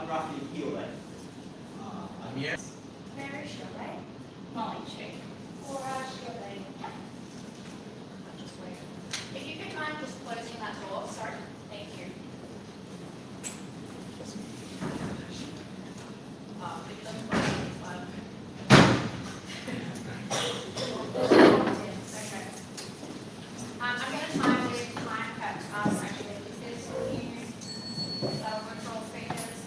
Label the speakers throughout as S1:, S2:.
S1: roughly feel like? Amir?
S2: Mary Shirley. Molly Chick. Laura Shirley. Just wait. If you could mind just closing that door, sorry. Thank you. I'm going to try to time cut us actually because virtual speakers.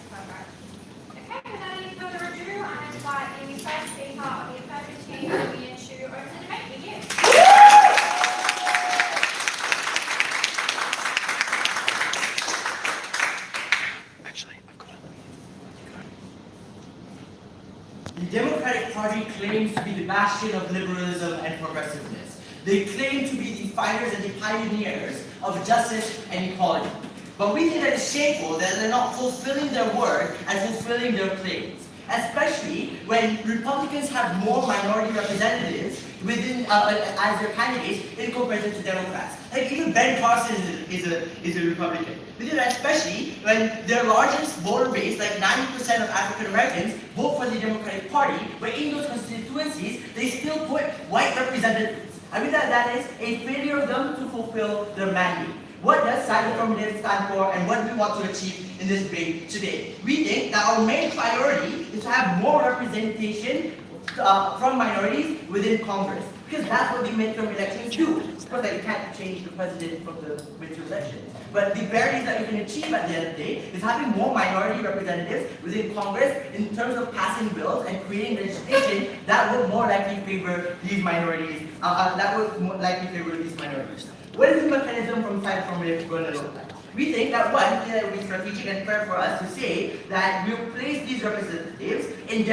S2: Okay, without any further ado, I invite the first speaker of the affirmative team to open the debate. Begin.
S1: The Democratic Party claims to be the bastion of liberalism and progressiveness. They claim to be the fighters and the pioneers of justice and equality. But we think that it's shameful that they're not fulfilling their word and fulfilling their claims, especially when Republicans have more minority representatives within as their candidates in comparison to Democrats. Like even Ben Carson is a Republican. We do that especially when their largest voter base, like 90% of African Americans, vote for the Democratic Party, but in those constituencies, they still put white representatives. I mean that is a failure of them to fulfill their mandate. What does side affirmative stand for, and what do we want to achieve in this debate today? We think that our main priority is to have more representation from minorities within Congress, because that's what the midterm elections do. Of course, you can't change the president from the midterm elections, but the barriers that you can achieve at the end of the day is having more minority representatives within Congress in terms of passing bills and creating legislation that would more likely favor these minorities. What is the mechanism from side affirmative going to look like? We think that one, it would be strategic and fair for us to say that we'll place these representatives in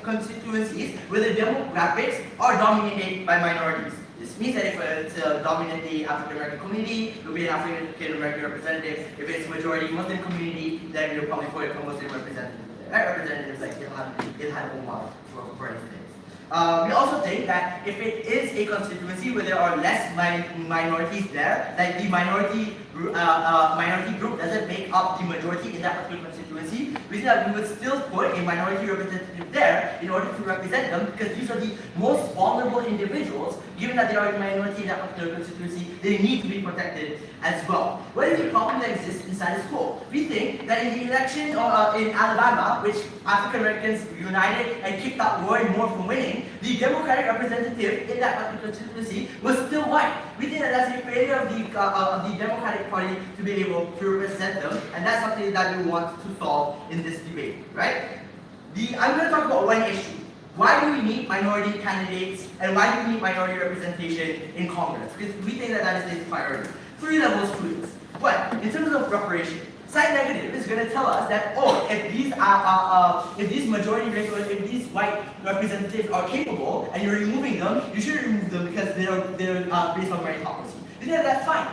S1: constituencies where the demographics are dominated by minorities. This means that if it's dominantly African American community, it will be an African American representative. If it's majority Muslim community, then you'll probably put a Muslim representative. Representatives like Ilhan Omar, for instance. We also think that if it is a constituency where there are less minorities there, like the minority group doesn't make up the majority in that particular constituency, we think that we would still put a minority representative there in order to represent them, because these are the most vulnerable individuals. Given that they are a minority in that particular constituency, they need to be protected as well. What is the problem that exists in status quo? We think that in the election in Alabama, which African Americans united and kicked out Roy Moore from winning, the Democratic representative in that particular constituency was still white. We think that that's a failure of the Democratic Party to be able to represent them, and that's something that we want to solve in this debate, right? I'm going to talk about one issue. Why do we need minority candidates, and why do we need minority representation in Congress? Because we think that that is a priority. 3 levels to this. One, in terms of reparation, side negative is going to tell us that, oh, if these white representatives are capable and you're removing them, you should remove them because they're based on meritocracy. We think that's fine.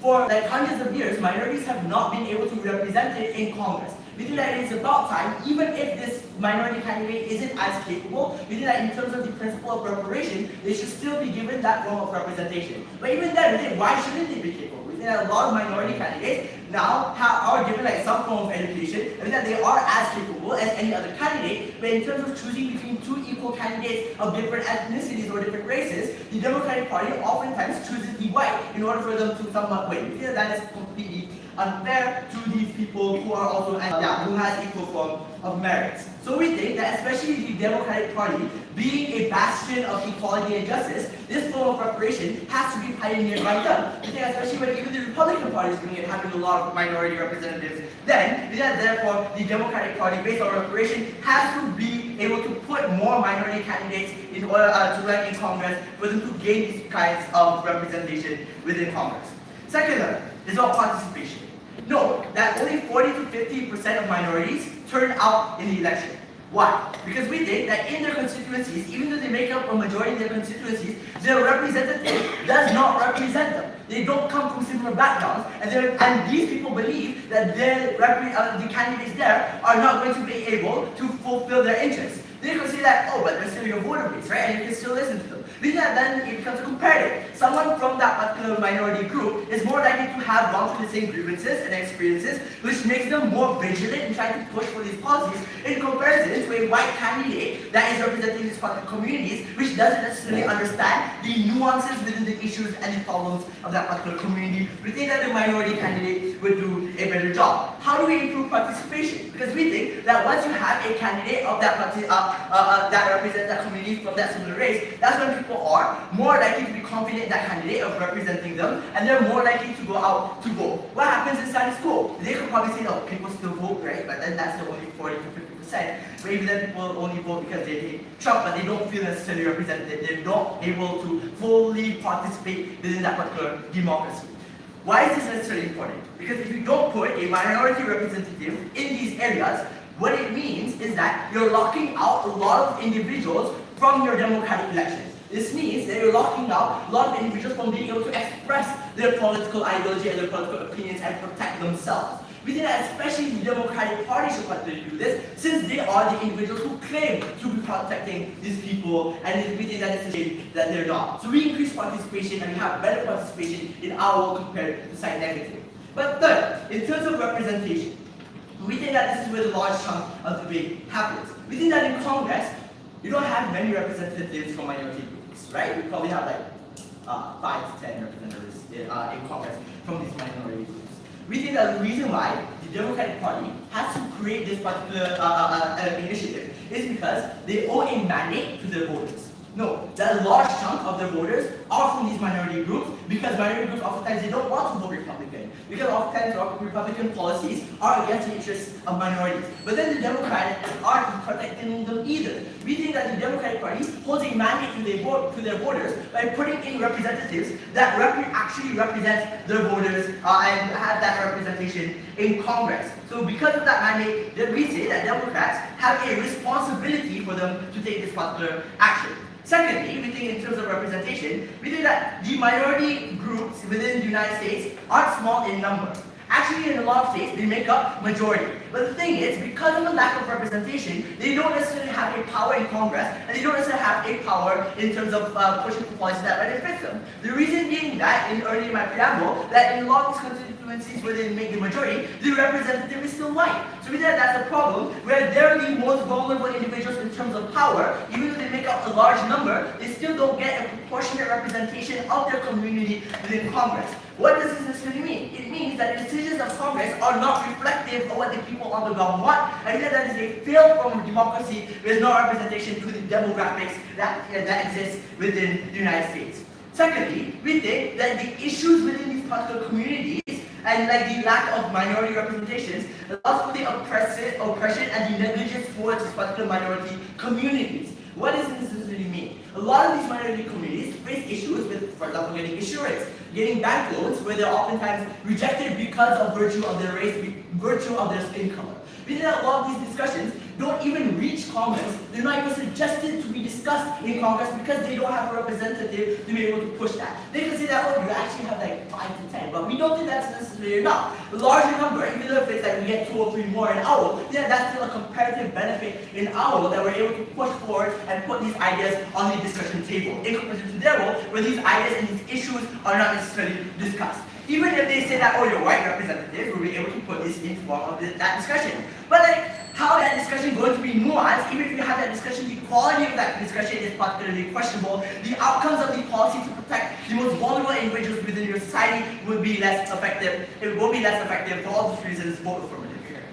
S1: For like hundreds of years, minorities have not been able to be represented in Congress. We think that it's about time, even if this minority candidate isn't as capable, we think that in terms of the principle of reparation, they should still be given that form of representation. But even then, we think, why shouldn't they be capable? We think that a lot of minority candidates now are given like some form of education, and that they are as capable as any other candidate, but in terms of choosing between 2 equal candidates of different ethnicities or different races, the Democratic Party oftentimes chooses the white in order for them to somewhat win. We think that is completely unfair to these people who are also who has equal form of merit. So we think that especially the Democratic Party, being a bastion of equality and justice, this form of reparation has to be pioneered by them. We think especially when even the Republican Party is doing it, having a lot of minority representatives, then we think therefore the Democratic Party, based on reparation, has to be able to put more minority candidates in order to run in Congress for them to gain these kinds of representation within Congress. Second is about participation. Note that only 40 to 50% of minorities turn out in the election. Why? Because we think that in their constituencies, even though they make up a majority of their constituencies, their representative does not represent them. They don't come from similar backgrounds, and these people believe that the candidates there are not going to be able to fulfill their interests. They can say that, oh, but they're still your voter base, right? And you can still listen to them. With that, then it becomes a comparative. Someone from that particular minority group is more likely to have gone through the same grievances and experiences, which makes them more vigilant in trying to push for these policies in comparison to a white candidate that is representing these particular communities, which doesn't necessarily understand the nuances within the issues and the problems of that particular community. We think that the minority candidate would do a better job. How do we improve participation? Because we think that once you have a candidate of that that represents that community from that similar race, that's when people are more likely to be confident in that candidate of representing them, and they're more likely to go out to vote. What happens inside school? They could probably say, no, people still vote, right? But then that's only 40 to 50%. Maybe then people only vote because they hate Trump, but they don't feel necessarily represented. They're not able to fully participate within that particular democracy. Why is this necessarily important? Because if you don't put a minority representative in these areas, what it means is that you're locking out a lot of individuals from your democratic elections. This means that you're locking out a lot of individuals from being able to express their political ideology and their political opinions and protect themselves. We think that especially the Democratic Party should continue to do this, since they are the individuals who claim to be protecting these people, and we think that it's a shame that they're not. So we increase participation and we have better participation in our compared to side negative. But third, in terms of representation, we think that this is where the large chunk of the debate happens. We think that in Congress, you don't have many representatives from minority groups, right? We probably have like 5 to 10 representatives in Congress from these minority groups. We think that the reason why the Democratic Party has to create this particular initiative is because they owe a mandate to their voters. No, that a large chunk of their voters are from these minority groups, because minority groups oftentimes they don't want to vote Republican, because oftentimes Republican policies are against the interests of minorities. But then the Democrats aren't protecting them either. We think that the Democratic Party holds a mandate to their voters by putting in representatives that actually represent their voters and have that representation in Congress. So because of that mandate, we say that Democrats have a responsibility for them to take this particular action. Secondly, we think in terms of representation, we think that the minority groups within the United States aren't small in number. Actually, in a lot of states, they make up majority. But the thing is, because of the lack of representation, they don't necessarily have a power in Congress, and they don't necessarily have a power in terms of pushing for policies that benefit them. The reason being that, earlier in my preamble, that in a lot of these constituencies where they make the majority, the representative is still white. So we think that's a problem, where they're the most vulnerable individuals in terms of power. Even though they make up a large number, they still don't get a proportionate representation of their community within Congress. What does this necessarily mean? It means that the decisions of Congress are not reflective of what the people on the ground want, and that is a failed form of democracy with no representation to the demographics that exist within the United States. Secondly, we think that the issues within these particular communities and like the lack of minority representations allows for the oppression and the negligence towards these particular minority communities. What does this really mean? A lot of these minority communities face issues with, for example, getting insurance, getting bank loans, where they're oftentimes rejected because of virtue of their race, virtue of their skin color. We think that a lot of these discussions don't even reach Congress. They're not even suggested to be discussed in Congress because they don't have a representative to be able to push that. They can say that, oh, you actually have like 5 to 10, but we don't think that's necessarily enough. A larger number, even though if it's like we get 2 or 3 more in OWL, then that's still a comparative benefit in OWL that we're able to push forward and put these ideas on the discussion table, in comparison to their role, where these ideas and these issues are not necessarily discussed. Even if they say that, oh, you're white representatives, we'll be able to put this in form of that discussion. But like, how that discussion going to be nuanced, even if you have that discussion, the quality of that discussion is particularly questionable. The outcomes of the policy to protect the most vulnerable individuals within your society would be less effective. It will be less effective. For all those reasons, vote affirmative here.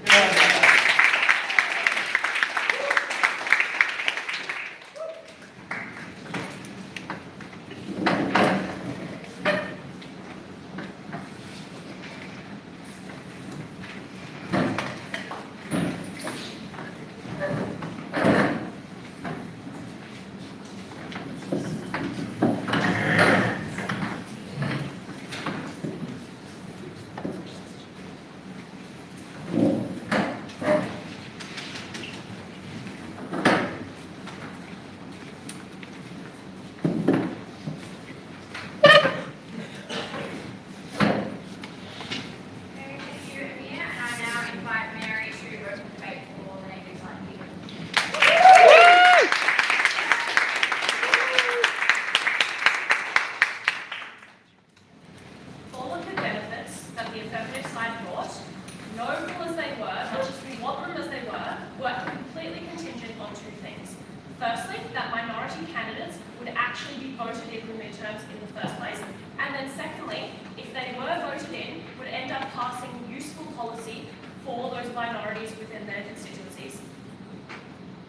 S3: were completely contingent on two things. Firstly, that minority candidates would actually be voted in the midterms in the first place, and then secondly, if they were voted in, would end up passing useful policy for those minorities within their constituencies.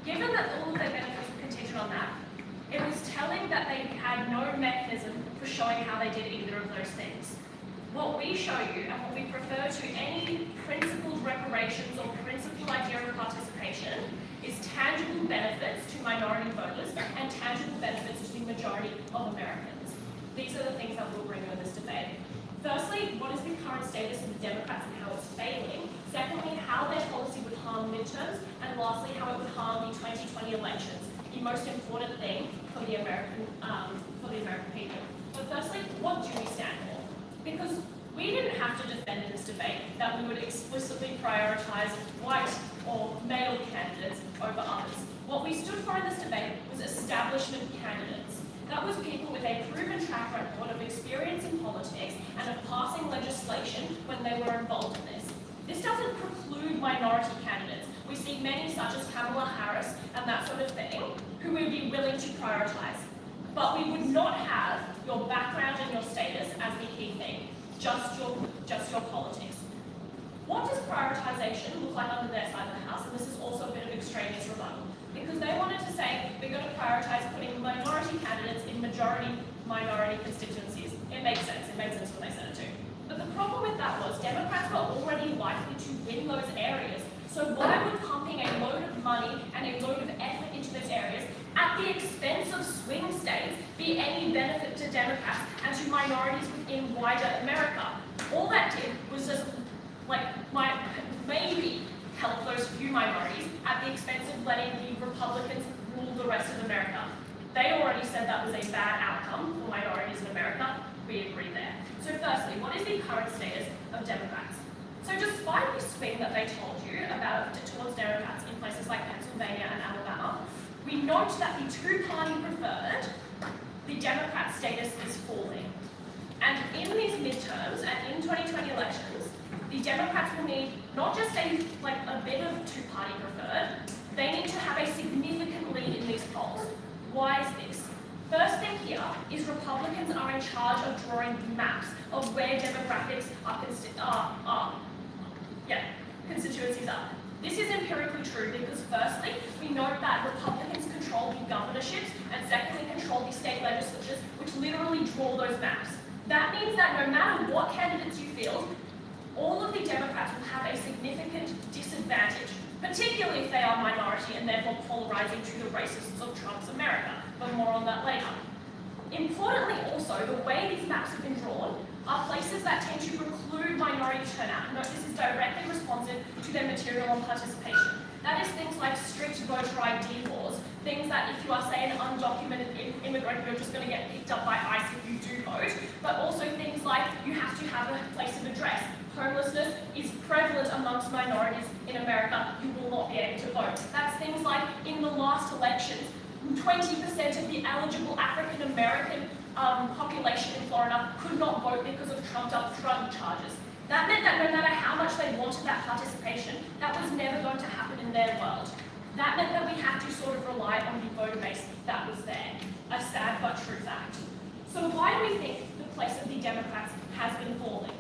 S3: Given that all of their benefits were contingent on that, it was telling that they had no mechanism for showing how they did either of those things. What we show you, and what we prefer to any principled reparations or principled idea of participation, is tangible benefits to minority voters and tangible benefits to the majority of Americans. These are the things that we'll bring you in this debate. Firstly, what is the current status of the Democrats and how it's failing? Secondly, how their policy would harm midterms, and lastly, how it would harm the 2020 elections, the most important thing for the American people. But firstly, what do we stand for? Because we didn't have to defend in this debate that we would explicitly prioritise white or male candidates over others. What we stood for in this debate was establishment candidates. That was people with a proven track record of experience in politics and of passing legislation when they were involved in this. This doesn't preclude minority candidates. We see many, such as Kamala Harris and that sort of thing, who would be willing to prioritise. But we would not have your background and your status as the key thing, just your politics. What does prioritisation look like under their side of the house? And this is also a bit of extraneous rebuttal, because they wanted to say we're going to prioritise putting minority candidates in majority-minority constituencies. It makes sense. It made sense when they said it too. But the problem with that was Democrats were already likely to win those areas. So why would pumping a load of money and a load of effort into those areas at the expense of swing states be any benefit to Democrats and to minorities within wider America? All that did was just maybe help those few minorities at the expense of letting the Republicans rule the rest of America. They already said that was a bad outcome for minorities in America. We agree there. So firstly, what is the current status of Democrats? So despite the swing that they told you about towards Democrats in places like Pennsylvania and Alabama, we note that the two-party preferred, the Democrat status is falling. And in these midterms and in 2020 elections, the Democrats will need not just a bit of two-party preferred, they need to have a significant lead in these polls. Why is this? First thing here is Republicans are in charge of drawing maps of where demographics constituencies are. This is empirically true because firstly, we know that Republicans control the governorships and secondly control the state legislatures, which literally draw those maps. That means that no matter what candidates you field, all of the Democrats will have a significant disadvantage, particularly if they are minority and therefore polarizing to the racists of Trump's America, but more on that later. Importantly also, the way these maps have been drawn are places that tend to preclude minority turnout. Note this is directly responsive to their material and participation. That is things like strict voter ID laws, things that if you are, say, an undocumented immigrant, you're just going to get picked up by ICE if you do vote, but also things like you have to have a place of address. Homelessness is prevalent amongst minorities in America. You will not be able to vote. That's things like in the last elections, 20% of the eligible African American population in Florida could not vote because of trumped-up drug charges. That meant that no matter how much they wanted that participation, that was never going to happen in their world. That meant that we had to sort of rely on the voter base that was there. A sad but true fact. So why do we think the place of the Democrats has been falling?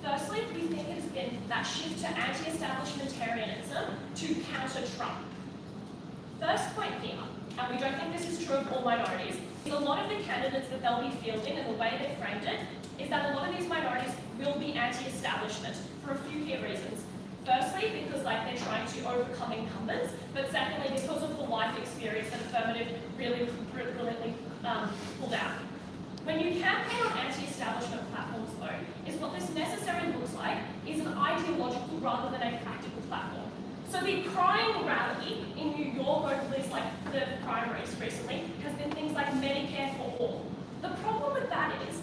S3: Firstly, we think it has been that shift to anti-establishmentarianism to counter Trump. First point here, and we don't think this is true of all minorities, is a lot of the candidates that they'll be fielding and the way they framed it is that a lot of these minorities will be anti-establishment for a few key reasons. Firstly, because they're trying to overcome incumbents, but secondly, because of the life experience that Affirmative really brilliantly pulled out. When you campaign on anti-establishment platforms, though, is what this necessarily looks like is an ideological rather than a practical platform. So the crying rally in New York over these, the primaries recently, has been things like Medicare for all. The problem with that is,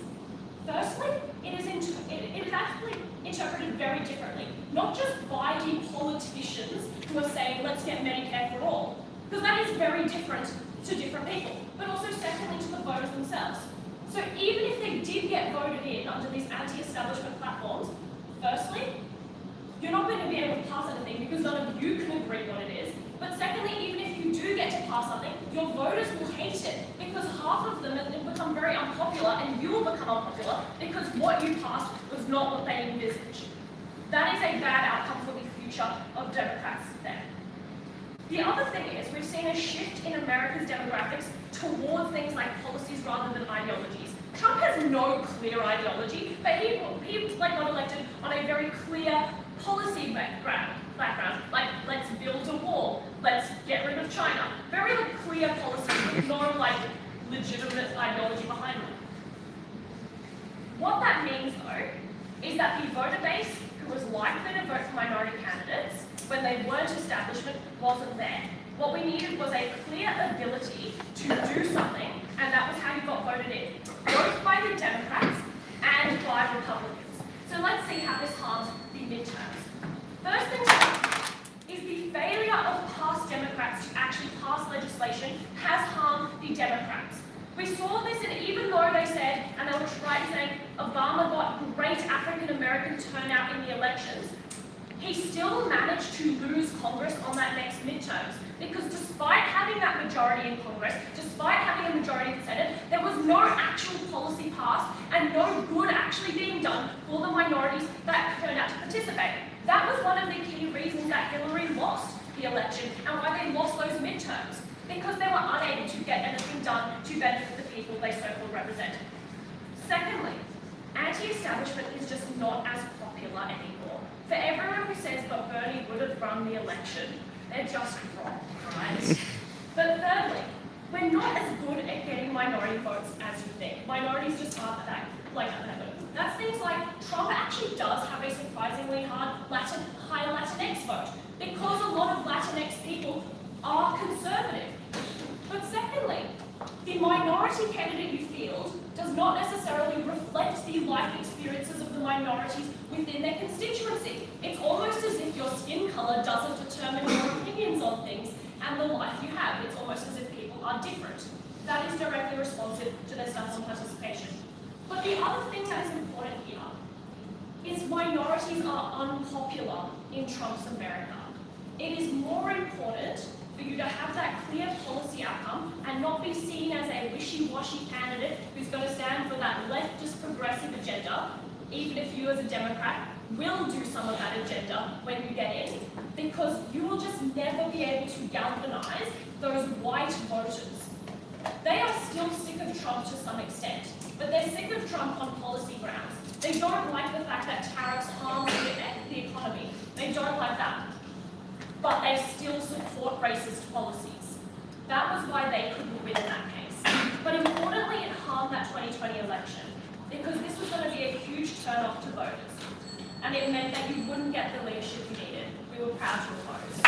S3: firstly, it is actually interpreted very differently. Not just by the politicians who are saying, let's get Medicare for all, because that is very different to different people, but also secondly to the voters themselves. So even if they did get voted in under these anti-establishment platforms, firstly, you're not going to be able to pass anything because none of you can agree what it is, But secondly, even if you do get to pass something, your voters will hate it because half of them will become very unpopular and you will become unpopular because what you passed was not what they envisaged. That is a bad outcome for the future of Democrats then. The other thing is we've seen a shift in America's demographics towards things like policies rather than ideologies. Trump has no clear ideology, but he got elected on a very clear policy background. Like, let's build a wall, let's get rid of China. Very clear policies with no legitimate ideology behind them. What that means though, is that the voter base who was likely to vote for minority candidates when they weren't establishment wasn't there. What we needed was a clear ability to do something, and that was how you got voted in, both by the Democrats and by Republicans. So let's see how this harms the midterms. First thing is the failure of past Democrats to actually pass legislation has harmed the Democrats. We saw this, and even though they said, and they were trying to say, Obama got great African American turnout in the elections, he still managed to lose Congress on that next midterms. Because despite having that majority in Congress, despite having a majority in the Senate, there was no actual policy passed and no good actually being done for the minorities that turned out to participate. That was one of the key reasons that Hillary lost the election and why they lost those midterms. Because they were unable to get anything done to benefit the people they so-called represented. Secondly, anti-establishment is just not as popular anymore. For everyone who says, but Bernie would have run the election, they're just wrong, right? But thirdly, we're not as good at getting minority votes as you think. Minorities just aren't that good. That's things like Trump actually does have a surprisingly high Latinx vote because a lot of Latinx people are conservative. But secondly, the minority candidate you field does not necessarily reflect the life experiences of the minorities within their constituency. It's almost as if your skin colour doesn't determine your opinions on things and the life you have. It's almost as if people are different. That is directly responsive to their stats on participation. But the other thing that is important here is minorities are unpopular in Trump's America. It is more important for you to have that clear policy outcome and not be seen as a wishy-washy candidate who's going to stand for that leftist progressive agenda, even if you as a Democrat will do some of that agenda when you get in, because you will just never be able to galvanize those white voters. They are still sick of Trump to some extent, but they're sick of Trump on policy grounds. They don't like the fact that tariffs harm the economy. They don't like that. But they still support racist policies. That was why they couldn't win in that case. But importantly, it harmed that 2020 election because this was going to be a huge turn-off to voters. And it meant that you wouldn't get the leadership you needed. We were proud to oppose.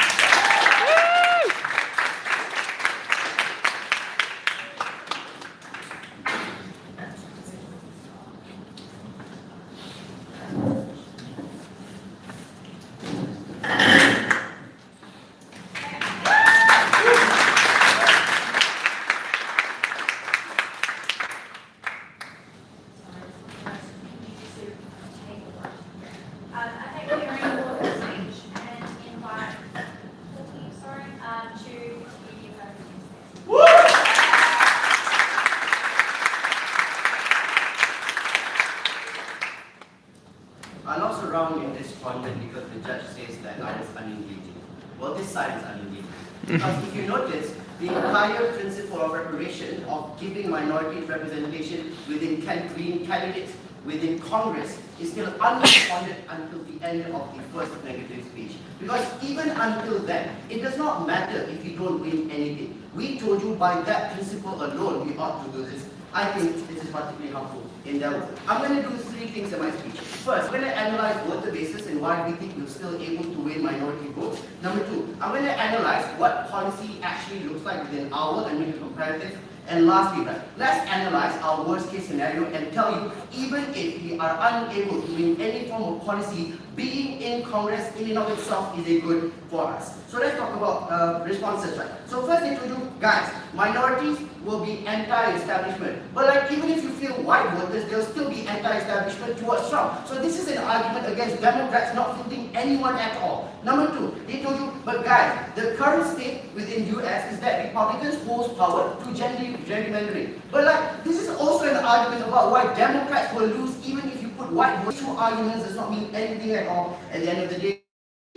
S4: I lost around in this content because the judge says that I was unengaging. Well, this side is unengaging. Because if you notice, the entire principle of reparation of giving minority representation within candidates within Congress is still unresponded until the end of the first negative speech. Because even until then, it does not matter if you don't win anything. We told you by that principle alone we ought to do this. I think this is particularly helpful in that way. I'm going to do three things in my speech. First, I'm going to analyze voter basis and why we think we're still able to win minority votes. Number two, I'm going to analyze what policy actually looks like within our and make a comparative. And lastly, let's analyze our worst case scenario and tell you, even if we are unable to win any form of policy, being in Congress in and of itself is a good for us. So let's talk about responses. So first I told you, guys, minorities will be anti-establishment. But like even if you feel white voters, there'll still be anti-establishment towards Trump. So this is an argument against Democrats not fielding anyone at all. Number two, they told you, but guys, the current state within US is that Republicans hold power through gerrymandering. But like this is also an argument about why Democrats will lose even if you put white voters. Two arguments does not mean anything at all at the end of the day.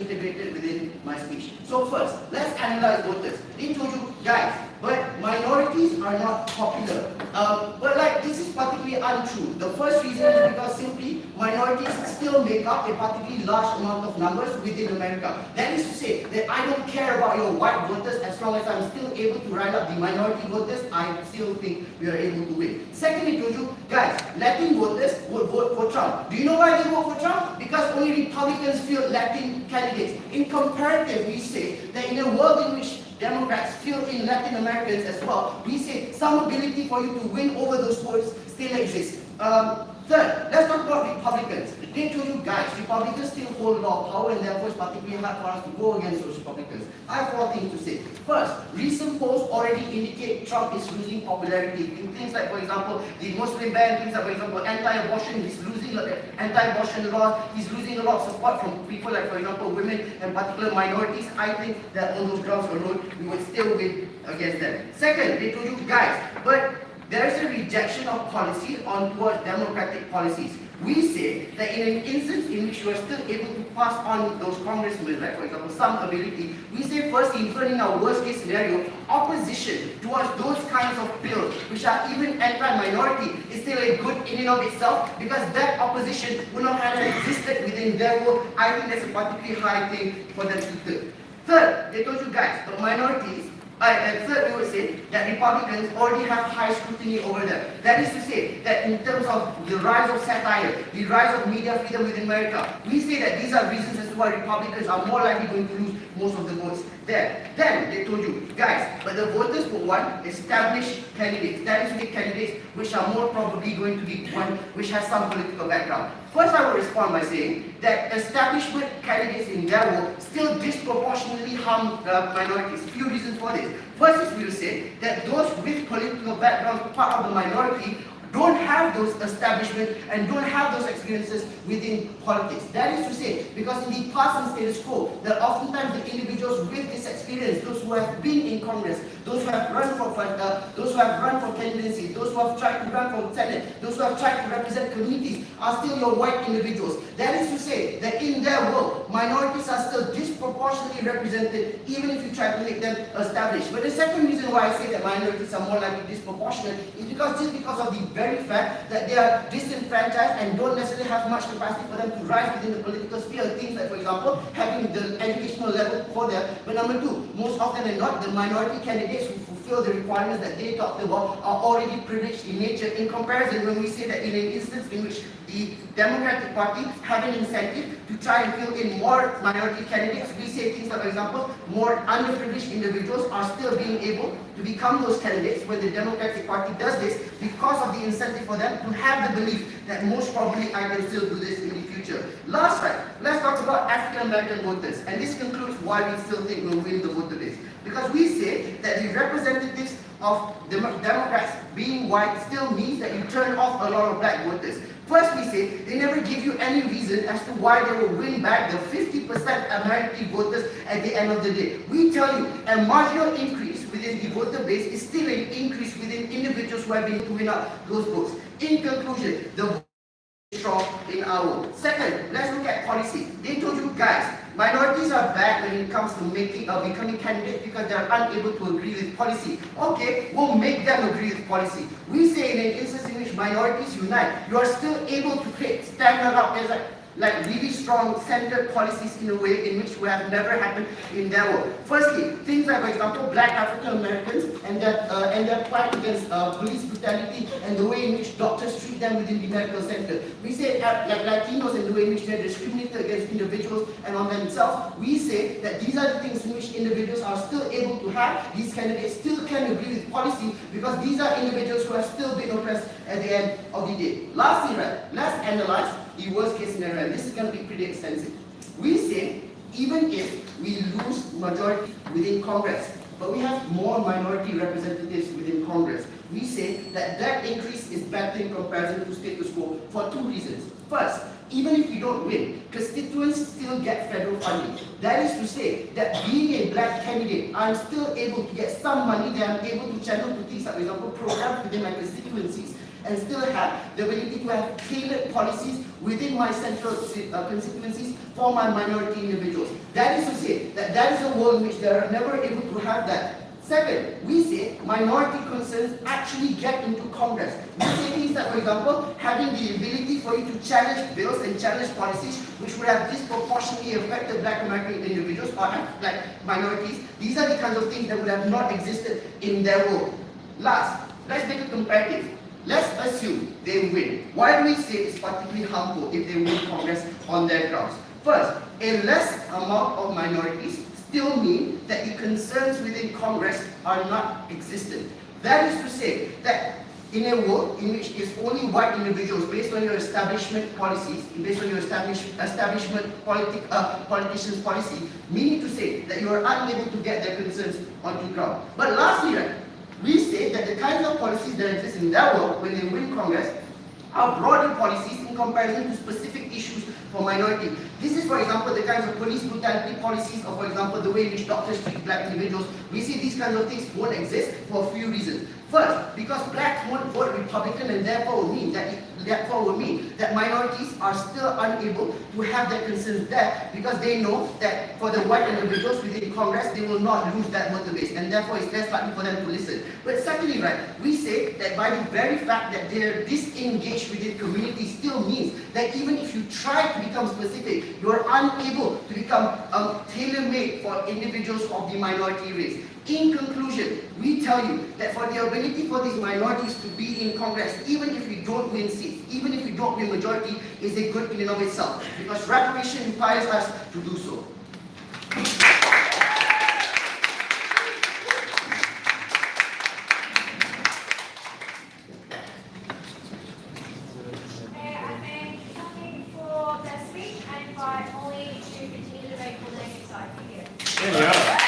S4: Integrated within my speech. So first, let's analyze voters. They told you, guys, but minorities are not popular. But like this is particularly untrue. The first reason is because simply minorities still make up a particularly large amount of numbers within America. That is to say that I don't care about your white voters as long as I'm still able to rile up the minority voters. I still think we are able to win. Secondly, told you, guys, Latin voters would vote for Trump. Do you know why they vote for Trump? Because only Republicans feel Latin candidates. In comparative, we say that in a world in which Democrats fill in Latin Americans as well, we say some ability for you to win over those votes still exists. Third, let's talk about Republicans. They told you guys, Republicans still hold a lot of power and therefore it's particularly hard for us to go against those Republicans. I have four things to say. First, recent polls already indicate Trump is losing popularity in things like, for example, the Muslim ban, things like, for example, anti-abortion, he's losing anti-abortion law, he's losing a lot of support from people like, for example, women and particular minorities. I think that on those grounds alone, we would still win against them. Second, they told you guys, but there is a rejection of policy on towards democratic policies. We say that in an instance in which you are still able to pass on those congressmen, like for example, some ability, we say first, even in our worst case scenario, opposition towards those kinds of bills, which are even anti-minority, is still a good in and of itself, because that opposition would not have existed within their world. I think that's a particularly high thing for them to do. Third, they told you guys, the minorities, and third, we would say that Republicans already have high scrutiny over them. That is to say that in terms of the rise of satire, the rise of media freedom within America, we say that these are reasons as to why Republicans are more likely going to lose most of the votes there. Then they told you, guys, but the voters would want established candidates. That is to say candidates which are more probably going to be one which has some political background. First, I will respond by saying that establishment candidates in their world still disproportionately harm minorities. Few reasons for this. First is we will say that those with political backgrounds, part of the minority, don't have those establishment and don't have those experiences within politics. That is to say, because in the past and status quo, that oftentimes the individuals with this experience, those who have been in Congress, those who have run for candidacy, those who have tried to run for Senate, those who have tried to represent communities, are still your white individuals. That is to say that in their world, minorities are still disproportionately represented, even if you try to make them established. But the second reason why I say that minorities are more likely disproportionate is because of the very fact that they are disenfranchised and don't necessarily have much capacity for them to rise within the political sphere. Things like, for example, having the educational level for them. But number two, most often than not, the minority candidates who fulfill the requirements that they talked about are already privileged in nature. In comparison, when we say that in an instance in which the Democratic Party have an incentive to try and fill in more minority candidates, we say things like, for example, more underprivileged individuals are still being able to become those candidates when the Democratic Party does this because of the incentive for them to have the belief that most probably I can still do this in the future. Last time, let's talk about African American voters, and this concludes why we still think we'll win the voter base. Because we say that the representatives of Democrats being white still means that you turn off a lot of black voters. First, we say they never give you any reason as to why they will win back the 50% minority voters at the end of the day. We tell you a marginal increase within the voter base is still an increase within individuals who have been able to win out those votes. In conclusion, the vote is strong in our world. Second, let's look at policy. They told you guys, minorities are bad when it comes to becoming candidates because they are unable to agree with policy. Okay, we'll make them agree with policy. We say in an instance in which minorities unite, you are still able to stand up as like really strong centered policies in a way in which we have never happened in their world. Firstly, things like, for example, black African Americans and their fight against police brutality and the way in which doctors treat them within the medical center. We say like Latinos and the way in which they are discriminated against individuals and on themselves. We say that these are the things in which individuals are still able to have. These candidates still can agree with policy because these are individuals who have still been oppressed at the end of the day. Lastly, let's analyze the worst case scenario, and this is going to be pretty extensive. We say even if we lose majority within Congress, but we have more minority representatives within Congress. We say that that increase is better in comparison to status quo for two reasons. First, even if we don't win, constituents still get federal funding. That is to say that being a black candidate, I'm still able to get some money that I'm able to channel to things like, for example, programs within my constituencies, and still have the ability to have tailored policies within my central constituencies for my minority individuals. That is to say that that is a world in which they are never able to have that. Second, we say minority concerns actually get into Congress. We say things like, for example, having the ability for you to challenge bills and challenge policies which would have disproportionately affected black American individuals or black minorities. These are the kinds of things that would have not existed in their world. Last, let's make it comparative. Let's assume they win. Why do we say it's particularly harmful if they win Congress on their grounds? First, a less amount of minorities still mean that the concerns within Congress are not existent. That is to say that in a world in which it's only white individuals, based on your establishment policies, based on your politicians' policy, meaning to say that you are unable to get their concerns onto ground. But lastly, right, we say that the kinds of policies that exist in their world when they win Congress are broader policies in comparison to specific issues for minority. This is, for example, the kinds of police brutality policies, or for example, the way in which doctors treat black individuals. We see these kinds of things won't exist for a few reasons. First, because blacks won't vote Republican, and therefore would mean that minorities are still unable to have their concerns there, because they know that for the white individuals within Congress, they will not lose that voter base, and therefore it's less likely for them to listen. But secondly, right, we say that by the very fact that they are disengaged within communities still means that even if you try to become specific, you are unable to become tailor-made for individuals of the minority race. In conclusion, we tell you that for the ability for these minorities to be in Congress, even if we don't win seats, even if we don't win majority, is a good in and of itself, because reparation requires us to do so.
S2: I thank Tommy for their speech and invite Molly to continue the debate for the next side. Thank you.
S5: Yeah.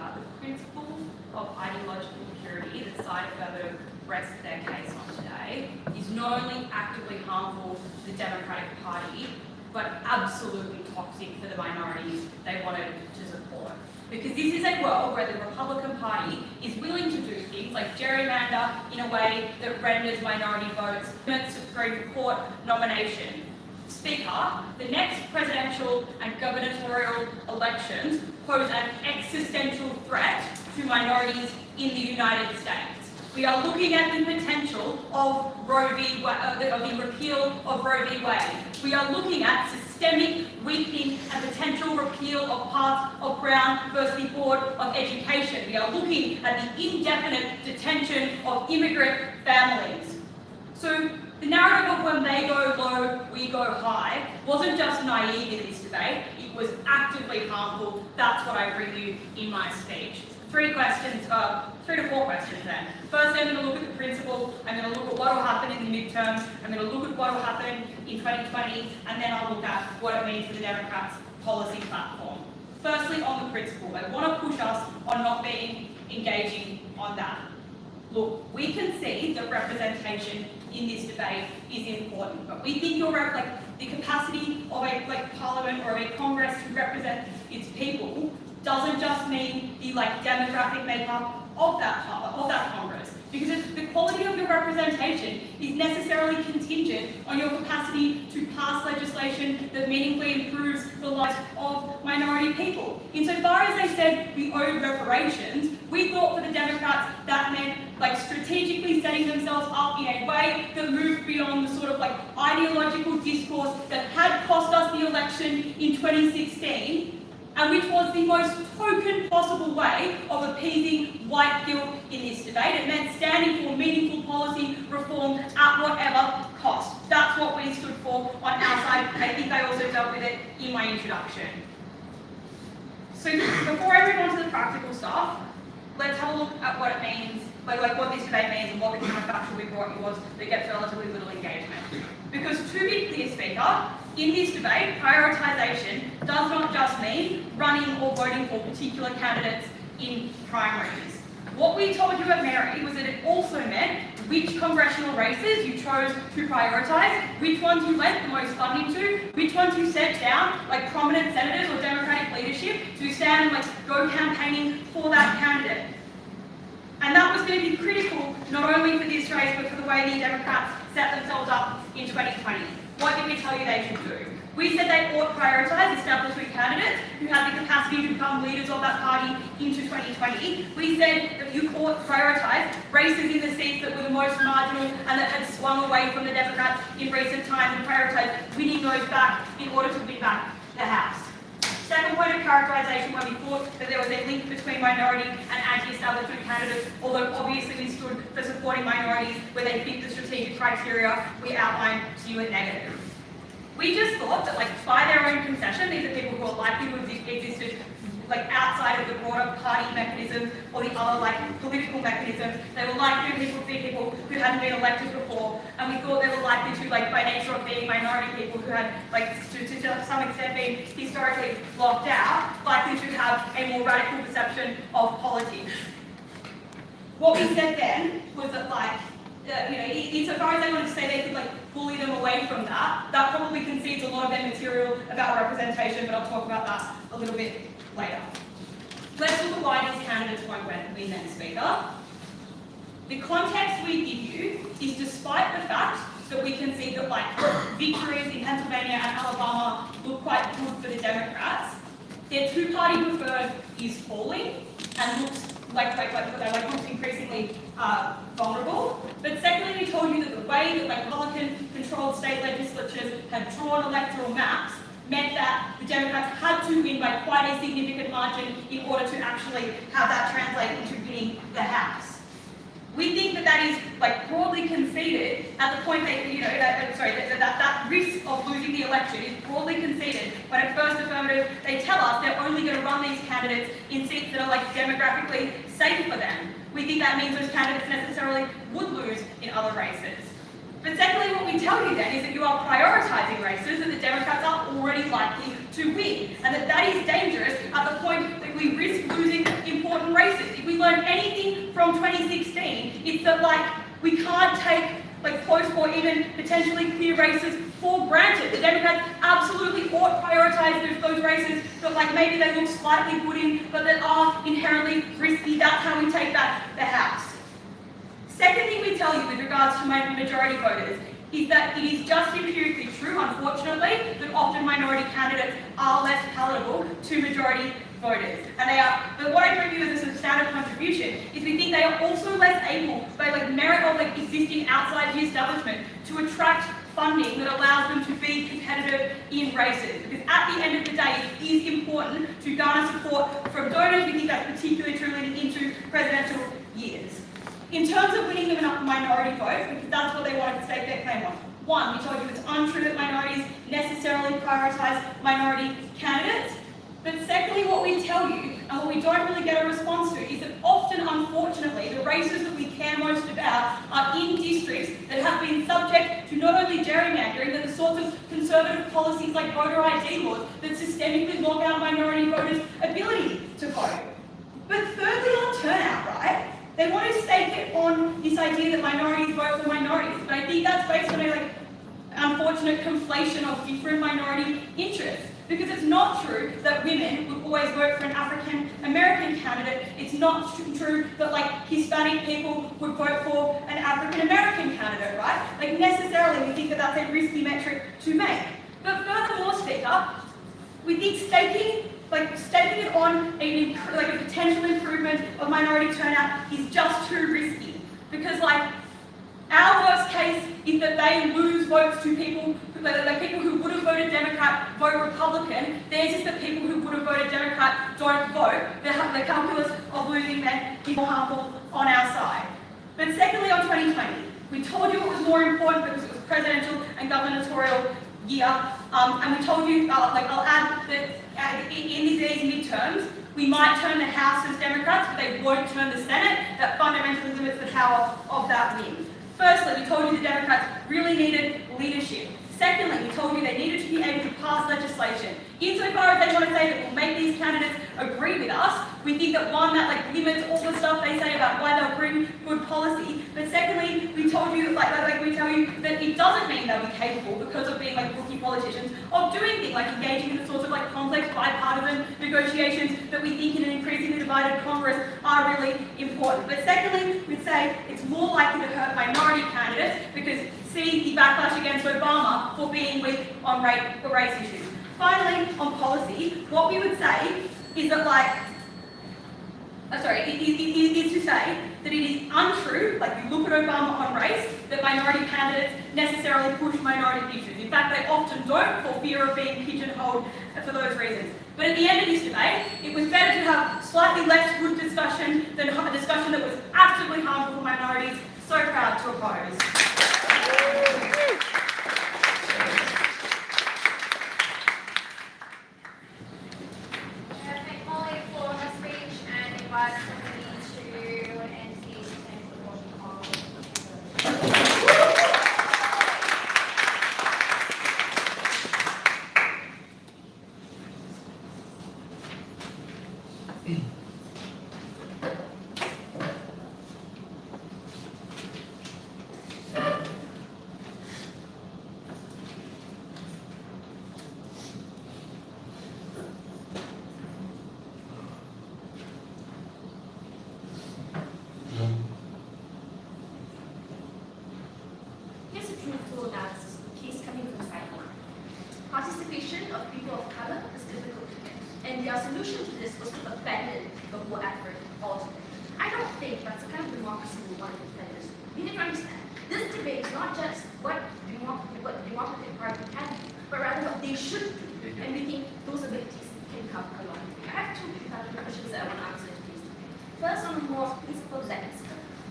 S3: The principle of ideological purity that side affirmative rests their case on today is not only actively harmful to the Democratic Party, but absolutely toxic for the minorities they wanted to support. Because this is a world where the Republican Party is willing to do things like gerrymander in a way that renders minority votes Supreme Court nomination. Speaker, the next presidential and gubernatorial elections pose an existential threat to minorities in the United States. We are looking at the potential of the repeal of Roe v. Wade. We are looking at systemic weakening and potential repeal of parts of Brown versus the Board of Education. We are looking at the indefinite detention of immigrant families. So the narrative of when they go low, we go high wasn't just naive in this debate, it was actively harmful. That's what I bring you in my speech. 3 to 4 questions then. First, I'm going to look at the principle, I'm going to look at what will happen in the midterms, I'm going to look at what will happen in 2020, and then I'll look at what it means for the Democrats' policy platform. Firstly, on the principle, I want to push us on not being engaging on that. look, we can see that representation in this debate is important, but we think the capacity of a parliament or a Congress to represent its people doesn't just mean the demographic makeup of that Congress, because the quality of your representation is necessarily contingent on your capacity to pass legislation that meaningfully improves the lives of minority people. Insofar as they said we owed reparations, we thought for the Democrats that meant strategically setting themselves up in a way that moved beyond the sort of ideological discourse that had cost us the election in 2016, and which was the most token possible way of appeasing white guilt in this debate. It meant standing for meaningful policy reform at whatever cost. That's what we stood for on our side. I think I also dealt with it in my introduction. So before I move on to the practical stuff, let's have a look at what it means, what this debate means and what the counterfactual we brought you was that gets relatively little engagement. Because to be clear, Speaker, in this debate, prioritisation does not just mean running or voting for particular candidates in primaries. What we told you at Mary was that it also meant which congressional races you chose to prioritise, which ones you lent the most funding to, which ones you sent down, prominent senators or Democratic leadership, to stand and go campaigning for that candidate. And that was going to be critical not only for this race, but for the way the Democrats set themselves up in 2020. What did we tell you they should do? We said they ought to prioritise establishment candidates who had the capacity to become leaders of that party into 2020. We said that you ought to prioritise races in the seats that were the most marginal and that had swung away from the Democrats in recent times, and prioritise winning those back in order to win back the House. Second point of characterisation, when we thought that there was a link between minority and anti-establishment candidates, although obviously we stood for supporting minorities where they fit the strategic criteria we outlined to you at negative. We just thought that by their own concession, these are people who are likely to have existed outside of the broader party mechanisms or the other political mechanisms. They were likely to be people who hadn't been elected before, and we thought they were likely to, by nature of being minority people who had, to some extent been historically blocked out, likely to have a more radical perception of politics. What we said then was that, insofar as they wanted to say they could bully them away from that, that probably concedes a lot of their material about representation, but I'll talk about that a little bit later. Let's look at why these candidates won't win then, Speaker. The context we give you is despite the fact that we can see that victories in Pennsylvania and Alabama look quite good for the Democrats, their two-party preferred is falling and looks looks increasingly vulnerable. But secondly, we told you that the way that Republican-controlled state legislatures had drawn electoral maps meant that the Democrats had to win by quite a significant margin in order to actually have that translate into winning the House. We think that is broadly conceded at the point that that risk of losing the election is broadly conceded when at First Affirmative they tell us they're only going to run these candidates in seats that are demographically safe for them. We think that means those candidates necessarily would lose in other races. But secondly, what we tell you then is that you are prioritising races that the Democrats are already likely to win, and that is dangerous at the point that we risk losing important races. If we learn anything from 2016, it's that we can't take close or even potentially clear races for granted. The Democrats absolutely ought to prioritise those races that maybe they look slightly good in, but that are inherently risky. That's how we take back the House. Second thing we tell you with regards to majority voters is that it is just empirically true, unfortunately, that often minority candidates are less palatable to majority voters. And they are, but what I bring you as a substantive contribution is we think they are also less able, by merit of existing outside the establishment, to attract funding that allows them to be competitive in races. Because at the end of the day, it is important to garner support from donors. We think that's particularly true leading into presidential years. In terms of winning them enough minority votes, because that's what they wanted to stake their claim on. One, we told you it's untrue that minorities necessarily prioritise minority candidates. But secondly, what we tell you, and what we don't really get a response to, is that often, unfortunately, the races that we care most about are in districts that have been subject to not only gerrymandering, but the sorts of conservative policies like voter ID laws that systemically lock out minority voters' ability to vote. But thirdly, on turnout, right? They want to stake it on idea that minorities vote for minorities, but I think that's based on a unfortunate conflation of different minority interests. Because it's not true that women would always vote for an African American candidate. It's not true that Hispanic people would vote for an African American candidate, right? Necessarily we think that that's a risky metric to make. But furthermore, Speaker, we think staking it on a potential improvement of minority turnout is just too risky. Because our worst case is that they lose votes to people, people who would have voted Democrat vote Republican. Theirs is that people who would have voted Democrat don't vote. The calculus of losing men is more harmful on our side. But secondly, on 2020, we told you it was more important because it was presidential and gubernatorial year, and we told you, I'll add that in these midterms, we might turn the House as Democrats, but they won't turn the Senate. That fundamentally limits the power of that win. Firstly, we told you the Democrats really needed leadership. Secondly, we told you they needed to be able to pass legislation. Insofar as they want to say that we'll make these candidates agree with us, we think that one, that limits all the stuff they say about why they'll bring good policy. But secondly, we told you, we tell you that it doesn't mean they'll be capable, because of being rookie politicians, of doing things like engaging in the sorts of complex bipartisan negotiations that we think in an increasingly divided Congress are really important. But secondly, we'd say it's more likely to hurt minority candidates because see the backlash against Obama for being weak on race issues. Finally, on policy, what we would say is that is to say that it is untrue, you look at Obama on race, that minority candidates necessarily push minority issues. In fact, they often don't for fear of being pigeonholed for those reasons. But at the end of this debate, it was better to have slightly less good discussion than a discussion that was actively harmful for minorities. So proud to oppose.
S2: Thank Molly for her speech and invite somebody to end the sustainable portion of
S5: Here's a truthful analysis of the case coming from Cyclone. Participation of people of color is difficult to get, and their solution to this was to abandon the whole effort altogether. I don't think that's the kind of democracy we want to defend this. We need to understand, this debate is not just what Democratic Party can do, but rather what they should do, and we think those abilities can come along. I have two questions that I want to answer to this debate. First, on a more principled lens,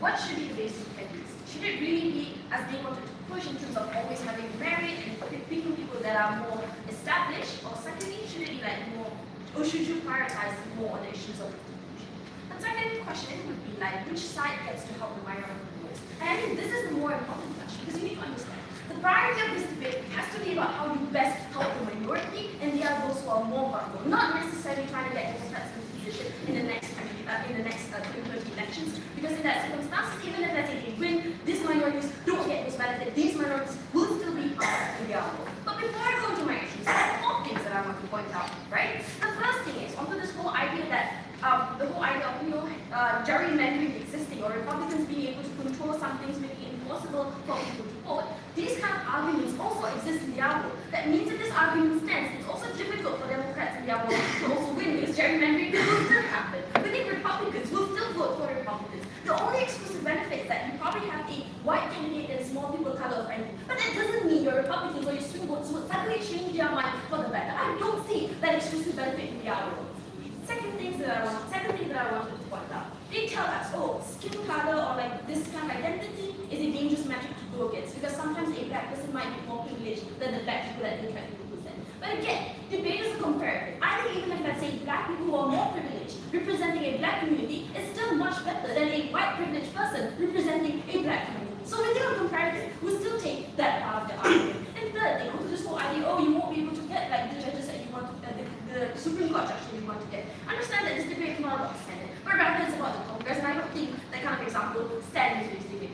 S5: what should be the basic ethics? Should it really be, as they wanted to push in terms of always having married and picking people that are more established? Or secondly, should it be more, or should you prioritize more on the issues of inclusion? The second question would be which side gets to help the minority most? And I think this is the more important question, because you need to understand. The priority of this debate has to be about how you best help the minority, and they are those who are more vulnerable, not necessarily trying to get Democrats in position in the next 2030 elections, because in that circumstances, even if let's say they win, these minorities don't get this benefit, these minorities will still be part of the world. But before I go into my issues, there are four things that I want to point out, right? The first thing is onto this whole idea that the whole idea of gerrymandering existing, or Republicans being able to control some things making it impossible for people to vote. These kind of arguments also exist in the world. That means that this argument stands. It's also difficult for Democrats in the world to also win, because gerrymandering will still happen. We think Republicans will still vote for Republicans. The only exclusive benefit is that you probably have a white candidate that is more people color friendly. But that doesn't mean your Republicans or your swing voters will suddenly change their mind for the better. I don't see that exclusive benefit in the world. Second thing that I wanted to point out. They tell us, skin color or this kind of identity is a dangerous metric to go against, because sometimes a black person might be more privileged than the black people that they try to represent. But again, debate is a comparative. I think even if let's say black people who are more privileged representing a black community is still much better than a white privileged person representing a black community. So within a comparative, we still take that part of the argument. And third thing, onto this whole idea, you won't be able to get the judges that you want to, the Supreme Court judge that you want to get. Understand that this debate is not about Senate, but rather it's about the Congress, and I don't think that kind of example stands in this debate.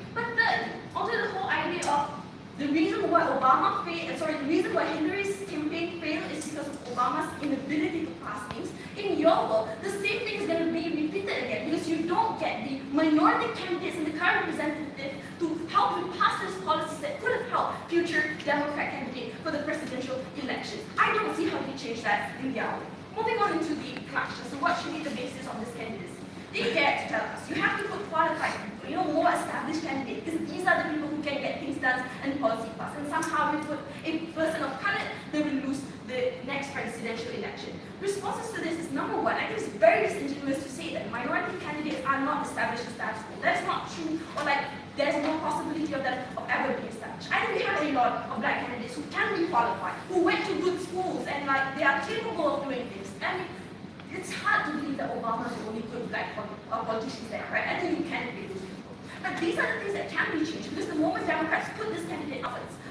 S5: The reason why the reason why Hillary's campaign failed is because of Obama's inability to pass things. In your world, the same thing is going to be repeated again because you don't get the minority candidates and the current representative to help you pass those policies that could have helped future Democrat candidates for the presidential election. I don't see how they change that in their way. Moving on into the question, so what should be the basis of this candidacy? They dare to tell us you have to put qualified people, more established candidates, because these are the people who can get things done and policy pass. And somehow we put a person of color, they will lose the next presidential election. Responses to this is number one, I think it's very disingenuous to say that minority candidates are not established in status quo. That's not true, or there's no possibility of them of ever being established. I think we have a lot of black candidates who can be qualified, who went to good schools, and they are capable of doing things. It's hard to believe that Obama is the only good black politician there, right? I think you can be those people. But these are the things that can be changed because the moment Democrats put this candidate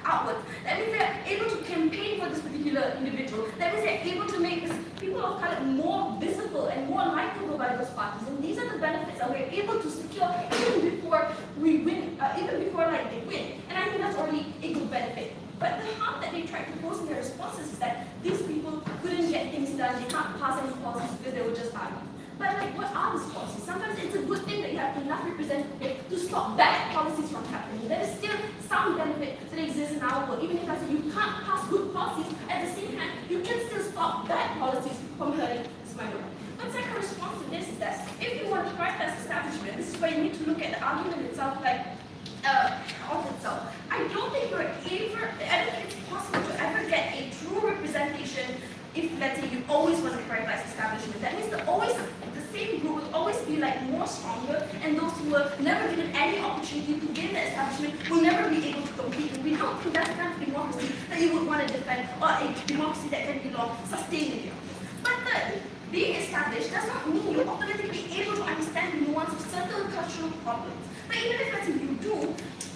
S5: outwards, that means they're able to campaign for this particular individual. That means they're able to make people of color more visible and more likable by those parties. And these are the benefits that we're able to secure even before we win, even before they win. And I think that's already a good benefit. But the harm that they tried to pose in their responses is that these people couldn't get things done, they can't pass any policies because they were just army. But what are these policies? Sometimes it's a good thing that you have enough representatives to stop bad policies from happening. There is still some benefit that exists in our world. Even if I say you can't pass good policies, at the same time, you can still stop bad policies from hurting this minority. But second response to this is that if you want to prioritize establishment, this is where you need to look at the argument itself of itself. I don't think it's possible to ever get a true representation if, let's say, you always want to prioritize establishment. That means the same group will always be more stronger, and those who were never given any opportunity to gain the establishment will never be able to compete. And we don't think that's the kind of democracy that you would want to defend, or a democracy that can belong sustainably. But third, being established does not mean you're automatically able to understand the nuance of certain cultural problems. But even if that's you do,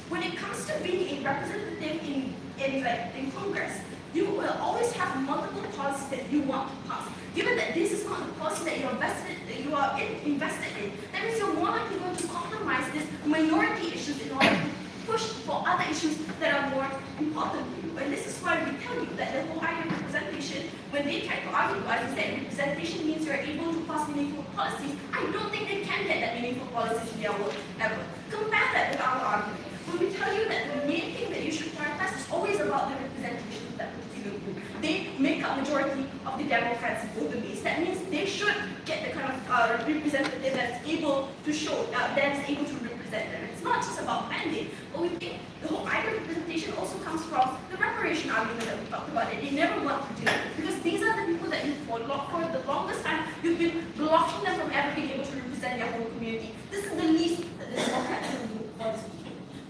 S5: when it comes to being a representative in Congress, you will always have multiple policies that you want to pass. Given that this is not the policy that you are invested in, that means you're more likely going to compromise these minority issues in order to push for other issues that are more important to you. And this is why we tell you that the whole idea of representation, when they try to argue about it, is that representation means you're able to pass meaningful policies. I don't think they can get that meaningful policies in their work ever. Compare that with our argument. When we tell you that the main thing that you should prioritize is always about the representation of that particular group. They make up majority of the Democrats' voter base. That means they should get the kind of representative that's able to show, that's able to represent them. It's not just about mandate, but we think the whole idea of representation also comes from the reparation argument that we talked about. They never want to do it because these are the people that for the longest time you've been blocking them from ever being able to represent their whole community. This is the least that this Democrat can do for this people.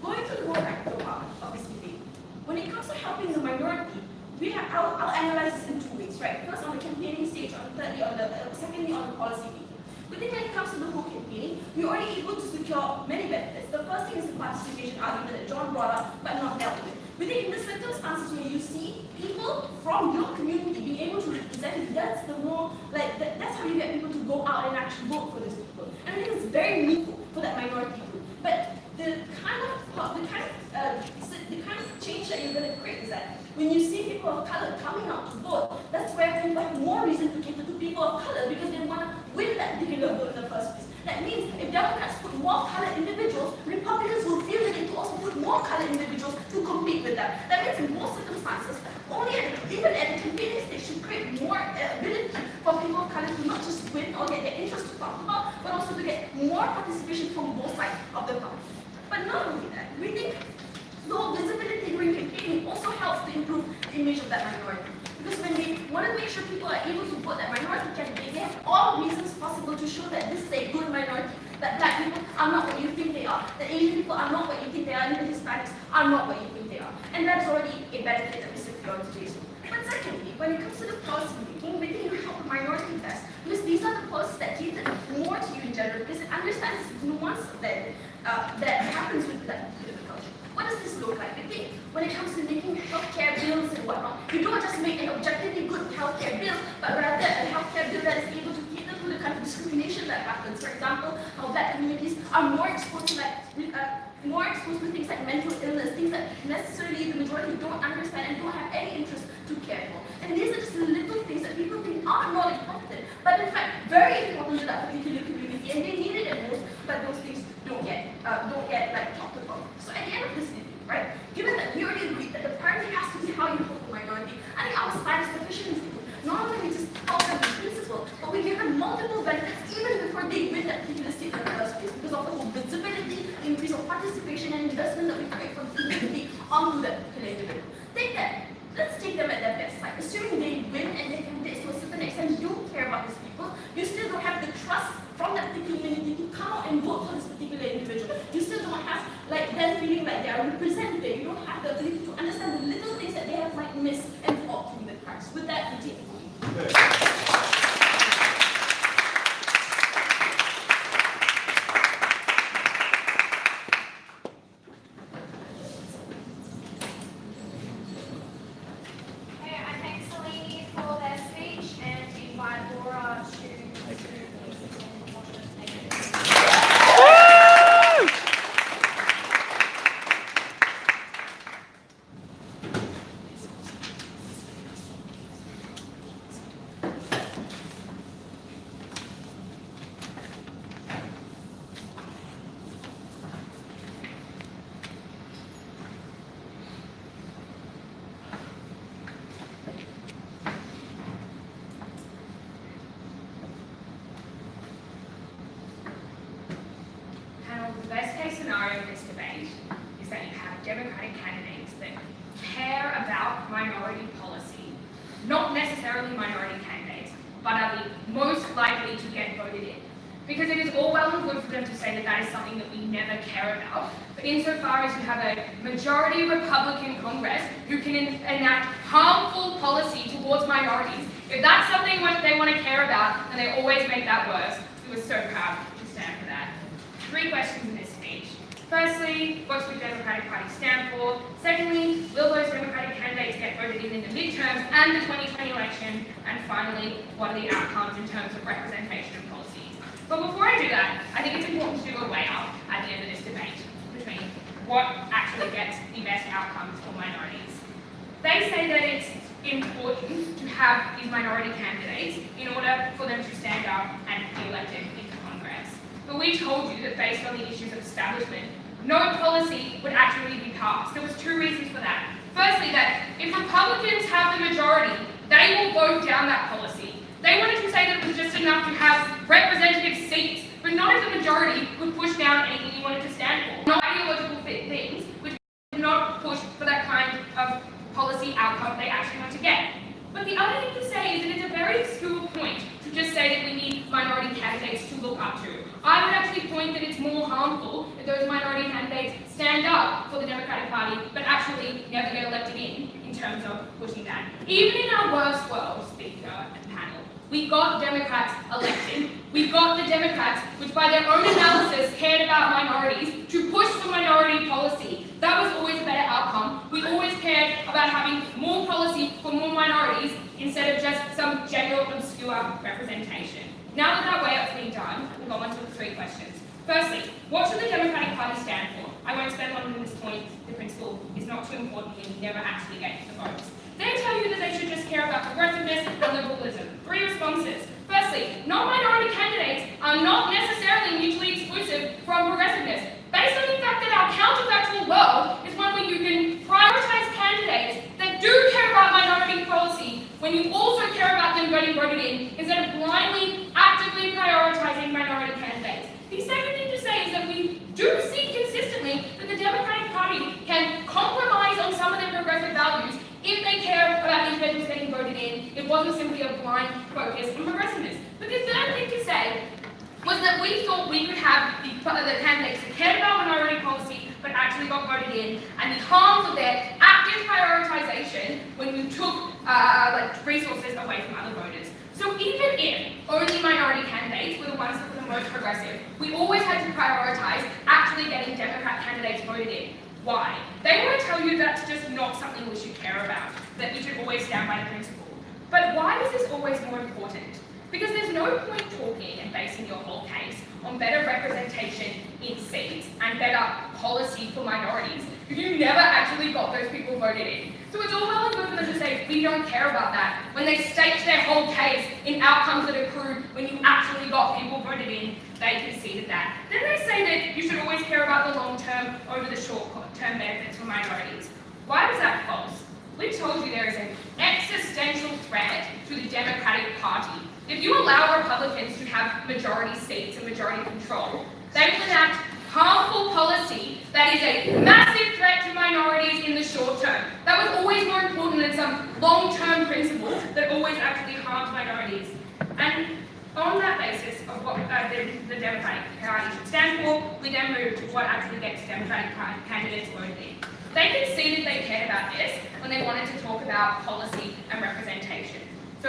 S5: Going to the more practical part of this debate, when it comes to helping the minority, I'll analyze this in two ways, right? First on the campaigning stage, secondly on the policy making. We think when it comes to the whole campaigning, we're already able to secure many benefits. The first thing is the participation argument that John brought up, but not dealt with. We think in the circumstances where you see people from your community being able to represent you, that's that's how you get people to go out and actually vote for these people. And I think it's very meaningful for that minority group. But the kind of change that you're going to create is that when you see people of color coming out to vote, that's where you have more reason to cater to people of color because they want to win that particular vote in the first place. That means if Democrats put more colored individuals, Republicans will feel the need to also put more colored individuals to compete with them. That means in most circumstances, even at the campaigning stage, should create more ability for people of color to not just win or get their interests to talk about, but also to get more participation from both sides of the party. But not only that, we think low visibility during campaigning also helps to improve the image of that minority. Because when they want to make sure people are able to vote that minority candidate, they have all reasons possible to show that this is a good minority, that black people are not what you think they are, that Asian people are not what you think they are, and the Hispanics are not what you think they are. And that's already a benefit that we secure in today's world. But secondly, when it comes to the policy making, we think you help the minority best, because these are the policies that cater more to you in general, because it understands the nuance that happens with that political culture. What does this look like? I think when it comes to making healthcare bills and whatnot, you don't just make an objectively good healthcare bill, but rather a healthcare bill that is able to cater to the kind of discrimination that happens. For example, how black communities are more exposed to more exposed to things like mental illness, things that necessarily the majority don't understand and don't have any interest to care for. And these are just the little things that people think are not important, but in fact very important to that particular community, and they need it the most, but those things don't get like talked about. So at the end of this video, right, given that we already agreed that the priority has to be how you help the minority, I think our side is sufficient in people. Not only we just help them in principle, but we give them multiple benefits even before they win that particular seat in the first place, because of the whole visibility, the increase of participation and investment that we create for the community onto that particular individual. Let's take them at their best side. Assuming they win and they can, to a certain extent, do care about these people, you still don't have the trust from that particular community to come out and vote for this particular individual. You still don't have like them feeling like they are represented. You don't have the ability to understand the little things that they have might miss and fall through the cracks. With that, we take it.
S6: The best case scenario of this debate is that you have Democratic candidates that care about minority policy, not necessarily minority candidates, but are the most likely to get voted in. Because it is all well and good for them to say that that is something that we never care about, but insofar as you have a majority Republican Congress who can enact harmful policy towards minorities, if that's something they want to care about, and they always make that worse, we were so proud to stand for that. 3 questions in this speech. Firstly, what should the Democratic Party stand for? Secondly, will those Democratic candidates get voted in the midterms and the 2020 election? And finally, what are the outcomes in terms of representation and policies? But before I do that, I think it's important to do a weigh-up at the end of this debate between what actually gets the best outcomes for minorities. They say that it's important to have these minority candidates in order for them to stand up and be elected into Congress. But we told you that based on the issues of establishment, no policy would actually be passed. There was 2 reasons for that. Firstly, that if Republicans have the majority, they will vote down that policy. They wanted to say that it was just enough to have representative seats, but not if the majority would push down anything you wanted to stand for. No ideological things which would not push for that kind of policy outcome they actually want to get. But the other thing to say is that it's a very obscure point to just say that we need minority candidates to look up to. I would actually point that it's more harmful if those minority candidates stand up for the Democratic Party, but actually never get elected in terms of pushing that. Even in our worst world, Speaker and panel, we got Democrats elected. We got the Democrats, which by their own analysis cared about minorities, to push for minority policy. That was always a better outcome. We always cared about having more policy for more minorities instead of just some general obscure representation. Now that that way-up's been done, we'll go on to the 3 questions. Firstly, what should the Democratic Party stand for? I won't spend long on this point. The principle is not too important and you never actually get the votes. They tell you that they should just care about progressiveness and liberalism. 3 responses. Firstly, non-minority candidates are not necessarily mutually exclusive from progressiveness. Based on the fact that our counterfactual world is one where you can prioritize candidates that do care about minority policy when you also care about them getting voted in, instead of blindly, actively prioritizing minority candidates. The second thing to say is that we do see consistently that the Democratic Party can compromise on some of their progressive values if they care about individuals getting voted in. It wasn't simply a blind focus on progressiveness. But the third thing to say was that we thought we could have the candidates that cared about minority policy but actually got voted in, and the harms of their active prioritization when you took resources away from other voters. So even if only minority candidates were the ones that were the most progressive, we always had to prioritize actually getting Democrat candidates voted in. Why? They want to tell you that's just not something we should care about, that we should always stand by the principle. But why is this always more important? Because there's no point talking and basing your whole case on better representation in seats and better policy for minorities if you never actually got those people voted in. So it's all well and good for them to say, we don't care about that, when they staked their whole case in outcomes that accrued when you actually got people voted in, they conceded that. Then they say that you should always care about the long term over the short term benefits for minorities. Why was that false? We told you there is an existential threat to the Democratic Party. If you allow Republicans to have majority seats and majority control, they will enact harmful policy that is a massive threat to minorities in the short term. That was always more important than some long-term principle that always actually harms minorities. And on that basis of what the Democratic Party should stand for, we then move to what actually gets Democratic candidates voted in. They conceded they cared about this when they wanted to talk about policy and representation. So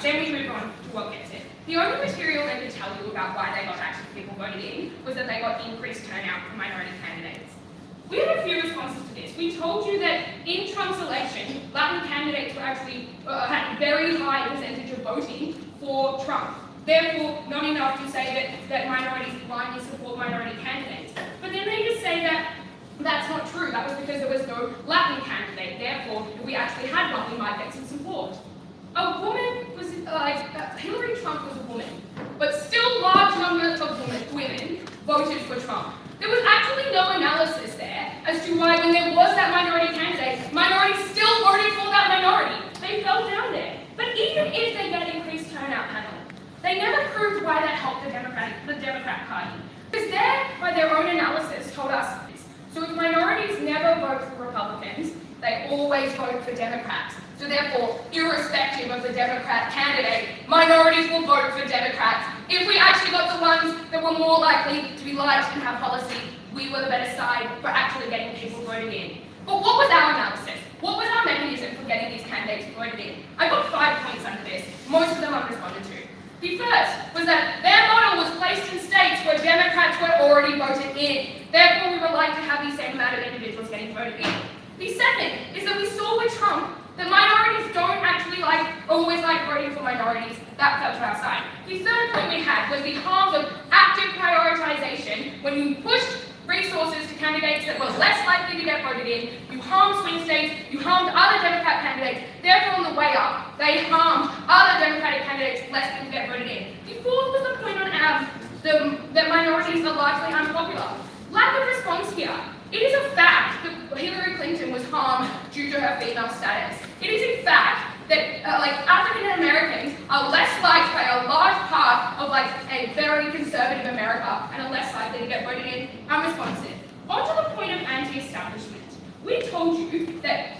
S6: then we move on to what gets it. The only material they could tell you about why they got actually people voted in was that they got increased turnout for minority candidates. We had a few responses to this. We told you that in Trump's election, Latin candidates were actually had a very high percentage of voting for Trump. Therefore, not enough to say that minorities blindly support minority candidates. But then they just say that that's not true. That was because there was no Latin candidate. Therefore, if we actually had one, we might get some support. A woman was, Hillary Trump was a woman, but still large numbers of women voted for Trump. There was actually no analysis there as to why when there was that minority candidate, minorities still voted for that minority. They fell down there. But even if they get increased turnout panel, they never proved why that helped the Democrat Party. Because by their own analysis, told us this. So if minorities never vote for Republicans, they always vote for Democrats. So therefore, irrespective of the Democrat candidate, minorities will vote for Democrats. If we actually got the ones that were more likely to be liked and have policy, we were the better side for actually getting people voted in. But what was our analysis? What was our mechanism for getting these candidates voted in? I got 5 points under this. Most of them I've responded to. The first was that their model was placed in states where Democrats were already voted in. Therefore, we were like to have the same amount of individuals getting voted in. The second is that we saw with Trump that minorities don't actually always like voting for minorities. That fell to our side. The third point we had was the harms of active prioritization. When you pushed resources to candidates that were less likely to get voted in, you harmed swing states, you harmed other Democrat candidates. Therefore, on the way up, they harmed other Democratic candidates less likely to get voted in. The fourth was the point on that minorities are largely unpopular. Lack of response here. It is a fact that Hillary Clinton was harmed due to her female status. It is a fact that African Americans are less liked by a large part of a very conservative America and are less likely to get voted in unresponsive. On to the point of anti-establishment. We told you that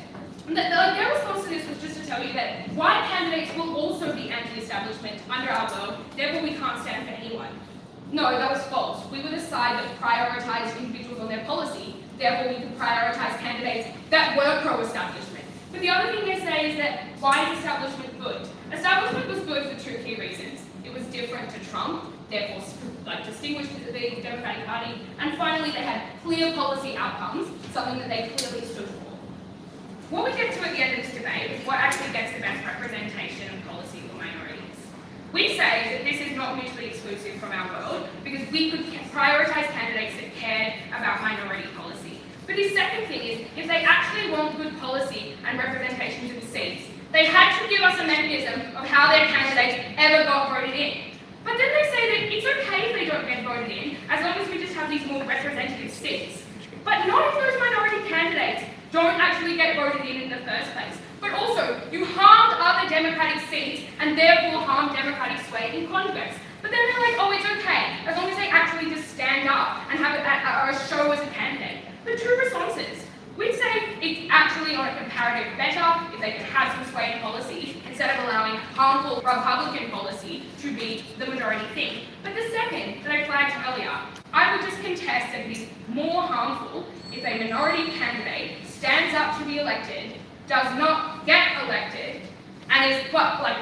S6: their response to this was just to tell you that white candidates will also be anti-establishment under our world, therefore we can't stand for anyone. No, that was false. We were the side that prioritized individuals on their policy, therefore we could prioritize candidates that were pro-establishment. But the other thing they say is that why is establishment good? Establishment was good for 2 key reasons. It was different to Trump, therefore distinguished the Democratic Party, and finally they had clear policy outcomes, something that they clearly stood for. What we get to at the end of this debate is what actually gets the best representation and policy for minorities. We say that this is not mutually exclusive from our world because we could prioritise candidates that cared about minority policy. But the second thing is, if they actually want good policy and representation to the seats, they had to give us a mechanism of how their candidates ever got voted in. But then they say that it's okay if they don't get voted in, as long as we just have these more representative seats. But not if those minority candidates don't actually get voted in the first place. But also, you harmed other Democratic seats and therefore harmed Democratic sway in Congress. But then they're like, oh, it's okay, as long as they actually just stand up and have a show as a candidate. The 2 responses. We'd say it's actually on a comparative better if they can have some sway in policy instead of allowing harmful Republican policy to be the majority thing. But the second that I flagged earlier, I would just contest that it is more harmful if a minority candidate stands up to be elected, does not get elected, and is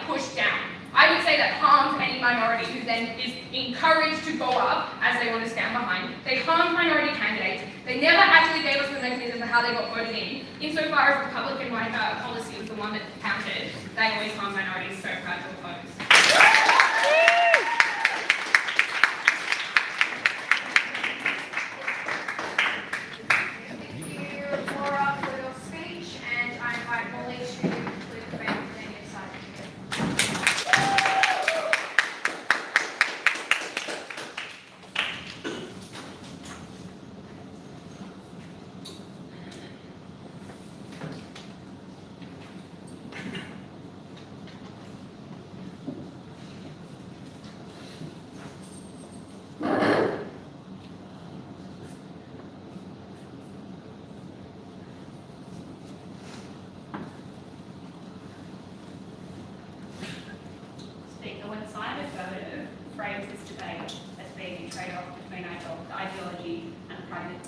S6: pushed down. I would say that harms any minority who then is encouraged to go up as they want to stand behind. They harmed minority candidates. They never actually gave us the mechanism of how they got voted in. Insofar as Republican policy was the one that counted, they always harmed minorities, so proud to oppose. a trade-off between ideology and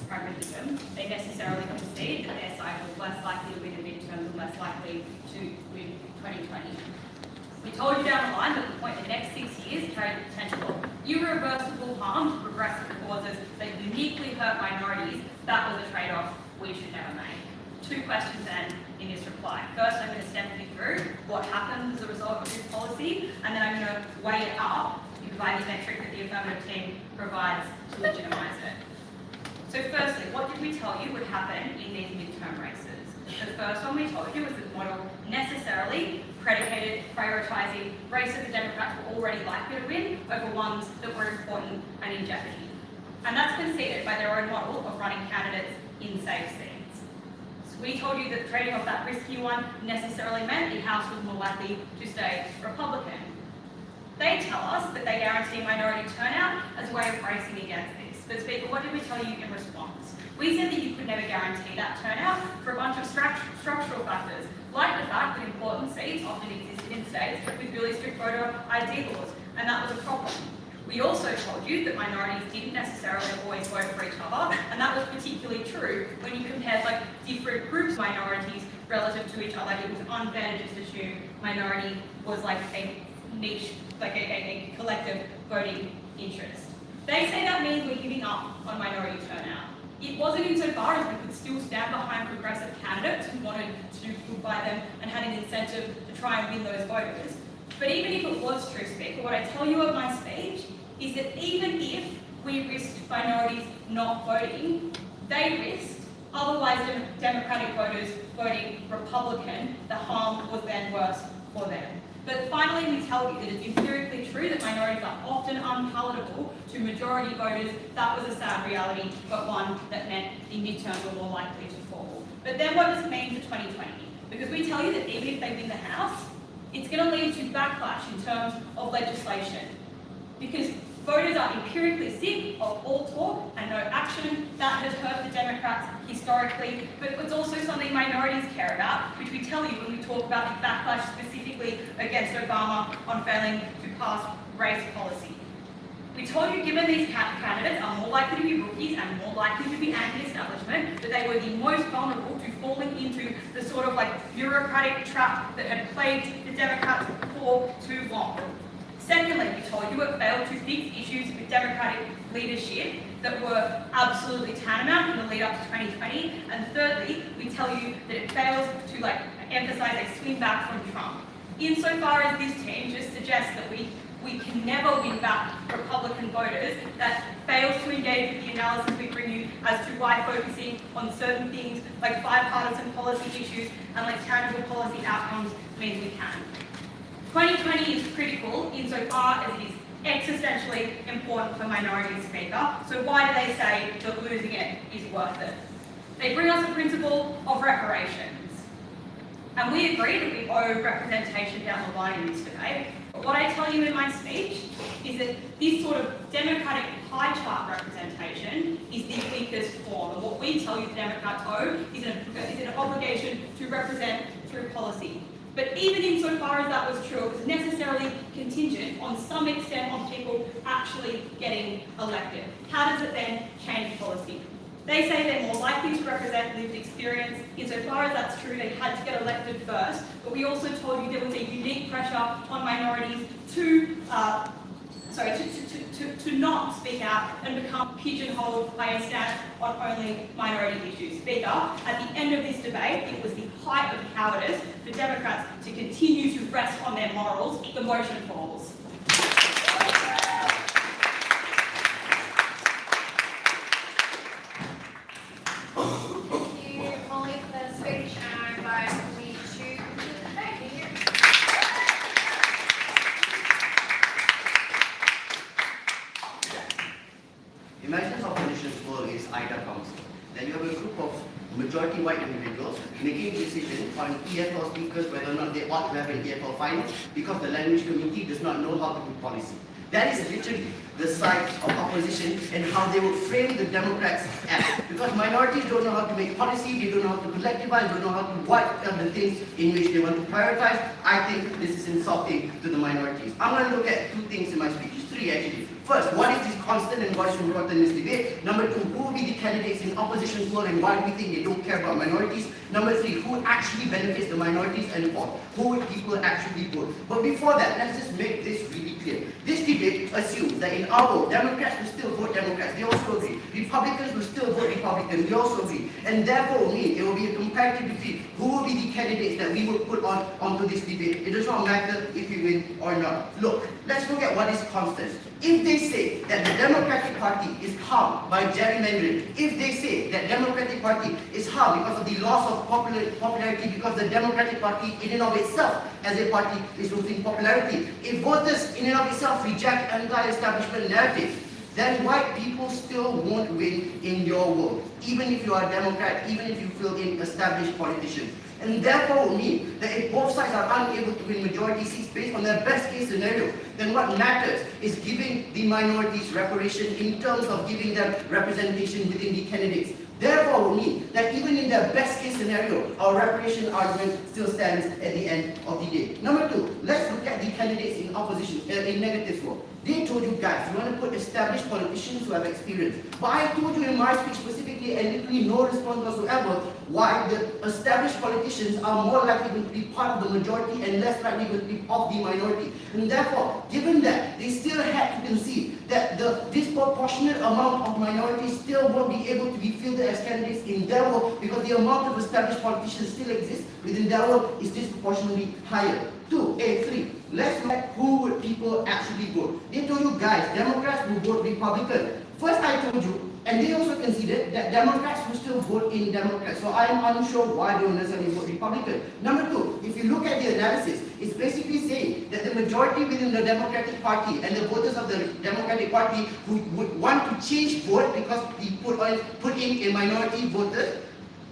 S6: pragmatism. They necessarily concede that their side was less likely to win the midterms and less likely to win 2020. We told you down the line that the next 6 years carried the potential of irreversible harm to progressive causes that uniquely hurt minorities. That was a trade-off we should never make. 2 questions then in this reply. First, I'm going to step you through what happened as a result of this policy, and then I'm going to weigh it up by the metric that the affirmative team provides to legitimise it. So firstly, what did we tell you would happen in these midterm races? The first one we told you was that the model necessarily predicated prioritising races the Democrats were already likely to win over ones that were important and in jeopardy. And that's conceded by their own model of running candidates in safe seats. So we told you that trading off that risky one necessarily meant the House was more likely to stay Republican. They tell us that they guarantee minority turnout as a way of bracing against this. But Speaker, what did we tell you in response? We said that you could never guarantee that turnout for a bunch of structural factors, like the fact that important seats often existed in states with really strict voter ID laws, and that was a problem. We also told you that minorities didn't necessarily always vote for each other, and that was particularly true when you compared different groups of minorities relative to each other. It was unfair to just assume minority was a niche, a collective voting interest. They say that means we're giving up on minority turnout. It wasn't insofar as we could still stand behind progressive candidates who wanted to do good by them and had an incentive to try and win those voters. But even if it was true, Speaker, what I tell you of my speech is that even if we risked minorities not voting, they risked otherwise Democratic voters voting Republican. The harm was then worse for them. But finally, we tell you that it's empirically true that minorities are often unpalatable to majority voters. That was a sad reality, but one that meant the midterms were more likely to fall. But then what does it mean for 2020? Because we tell you that even if they win the House, it's going to lead to backlash in terms of legislation. Because voters are empirically sick of all talk and no action. That has hurt the Democrats historically, but it's also something minorities care about, which we tell you when we talk about the backlash specifically against Obama on failing to pass race policy. We told you, given these candidates are more likely to be rookies and more likely to be anti-establishment, that they were the most vulnerable to falling into the sort of bureaucratic trap that had plagued the Democrats for too long. Secondly, we told you it failed to fix issues with Democratic leadership that were absolutely tantamount in the lead up to 2020. And thirdly, we tell you that it fails to emphasise a swing back from Trump. Insofar as this team just suggests that we can never win back Republican voters, that fails to engage with the analysis we bring you as to why focusing on certain things like bipartisan policy issues and tangible policy outcomes means we can. 2020 is critical insofar as it is existentially important for minorities, Speaker. So why do they say that losing it is worth it? They bring us a principle of reparations. And we agree that we owe representation down the line in this debate. But what I tell you in my speech is that this sort of democratic pie chart representation is the weakest form. And what we tell you the Democrats owe is an obligation to represent through policy. But even insofar as that was true, it was necessarily contingent on some extent on people actually getting elected. How does it then change policy? They say they're more likely to represent lived experience. Insofar as that's true, they had to get elected first. But we also told you there was a unique pressure on minorities to not speak out and become pigeonholed by a stance on only minority issues. Speaker, at the end of this debate, it was the height of cowardice for Democrats to continue to rest on their morals. The motion falls.
S2: Thank you, Molly, for the speech, and I invite we to the debate. Here.
S4: Imagine how conditions work is IDA Council. Then you have a group of majority white individuals making a decision on EFL speakers whether or not they ought to have an EFL finance because the language community does not know how to do policy. That is literally the side of opposition and how they would frame the Democrats as. Because minorities don't know how to make policy, they don't know how to collectivize, don't know how to what are the things in which they want to prioritize. I think this is insulting to the minorities. I'm going to look at 2 things in my speech, 3 actually. First, what is this constant and what is important in this debate? Number two, who will be the candidates in opposition's world and why do we think they don't care about minorities? Number three, who actually benefits the minorities? And fourth, who would people actually vote? But before that, let's just make this really clear. This debate assumes that in our world, Democrats will still vote Democrats, they also agree. Republicans will still vote Republicans, they also agree. And therefore, it will be a comparative between who will be the candidates that we will put onto this debate. It does not matter if you win or not. Look, let's look at what is constant. If they say that the Democratic Party is harmed by gerrymandering, if they say that Democratic Party is harmed because of the loss of popularity, because the Democratic Party in and of itself as a party is losing popularity, if voters in and of itself reject anti-establishment narrative, then white people still won't win in your world, even if you are a Democrat, even if you fill in established politicians. And therefore will mean that if both sides are unable to win majority seats based on their best case scenario, then what matters is giving the minorities reparation in terms of giving them representation within the candidates. Therefore will mean that even in their best case scenario, our reparation argument still stands at the end of the day. Number two, let's look at the candidates in opposition, in negative world. They told you guys, you want to put established politicians who have experience. But I told you in my speech specifically, and literally no response whatsoever, why the established politicians are more likely going to be part of the majority and less likely going to be of the minority. And therefore, given that, they still had to concede that the disproportionate amount of minorities still won't be able to be fielded as candidates in their world because the amount of established politicians still exists within their world is disproportionately higher. 3. Let's look at who would people actually vote. They told you guys, Democrats will vote Republican. First I told you, and they also conceded that Democrats will still vote in Democrats. So I am unsure why they will necessarily vote Republican. Number two, if you look at the analysis, it's basically saying that the majority within the Democratic Party and the voters of the Democratic Party who would want to change vote because they put in a minority voter,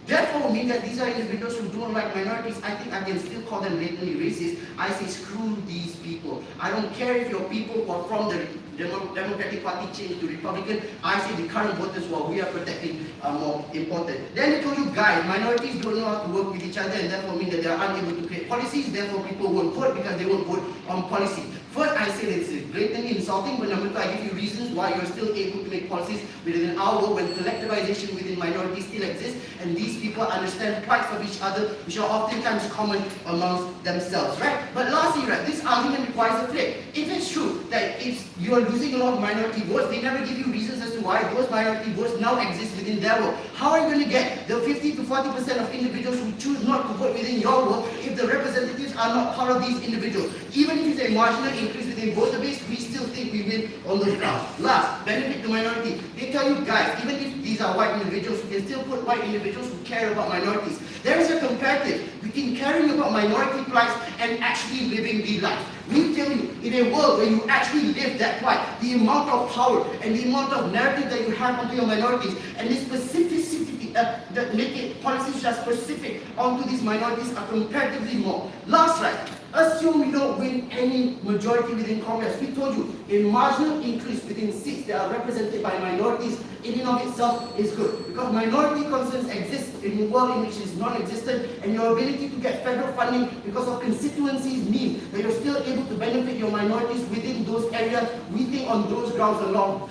S4: therefore mean that these are individuals who don't like minorities. I think I can still call them blatantly racist. I say screw these people. I don't care if your people who are from the Democratic Party change to Republican. I say the current voters who we are protecting are more important. Then they told you guys, minorities don't know how to work with each other and therefore mean that they are unable to create policies, therefore people won't vote because they won't vote on policy. First, I say this is blatantly insulting, but number two, I give you reasons why you're still able to make policies within our world when collectivization within minorities still exists, and these people understand plights of each other, which are oftentimes common amongst themselves, right? But lastly, right, this argument requires a flip. If it's true that if you're losing a lot of minority votes, they never give you reasons as to why those minority votes now exist within their world. How are you going to get the 50 to 40% of individuals who choose not to vote within your world if the representatives are not part of these individuals? Even if it's a marginal increase within voter base, we still think we win on those grounds. Last, benefit to minority. They tell you guys, even if these are white individuals, we can still put white individuals who care about minorities. There is a comparative between caring about minority plights and actually living the life. We tell you, in a world where you actually live that plight, the amount of power and the amount of narrative that you have onto your minorities and the specificity that make it policies that are specific onto these minorities are comparatively more. Last right, assume we don't win any majority within Congress. We told you, a marginal increase within seats that are represented by minorities in and of itself is good. Because minority concerns exist in a world in which it is non-existent, and your ability to get federal funding because of constituencies mean that you're still able to benefit your minorities within those areas. We think on those grounds alone,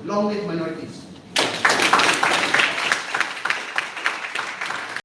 S4: long live minorities.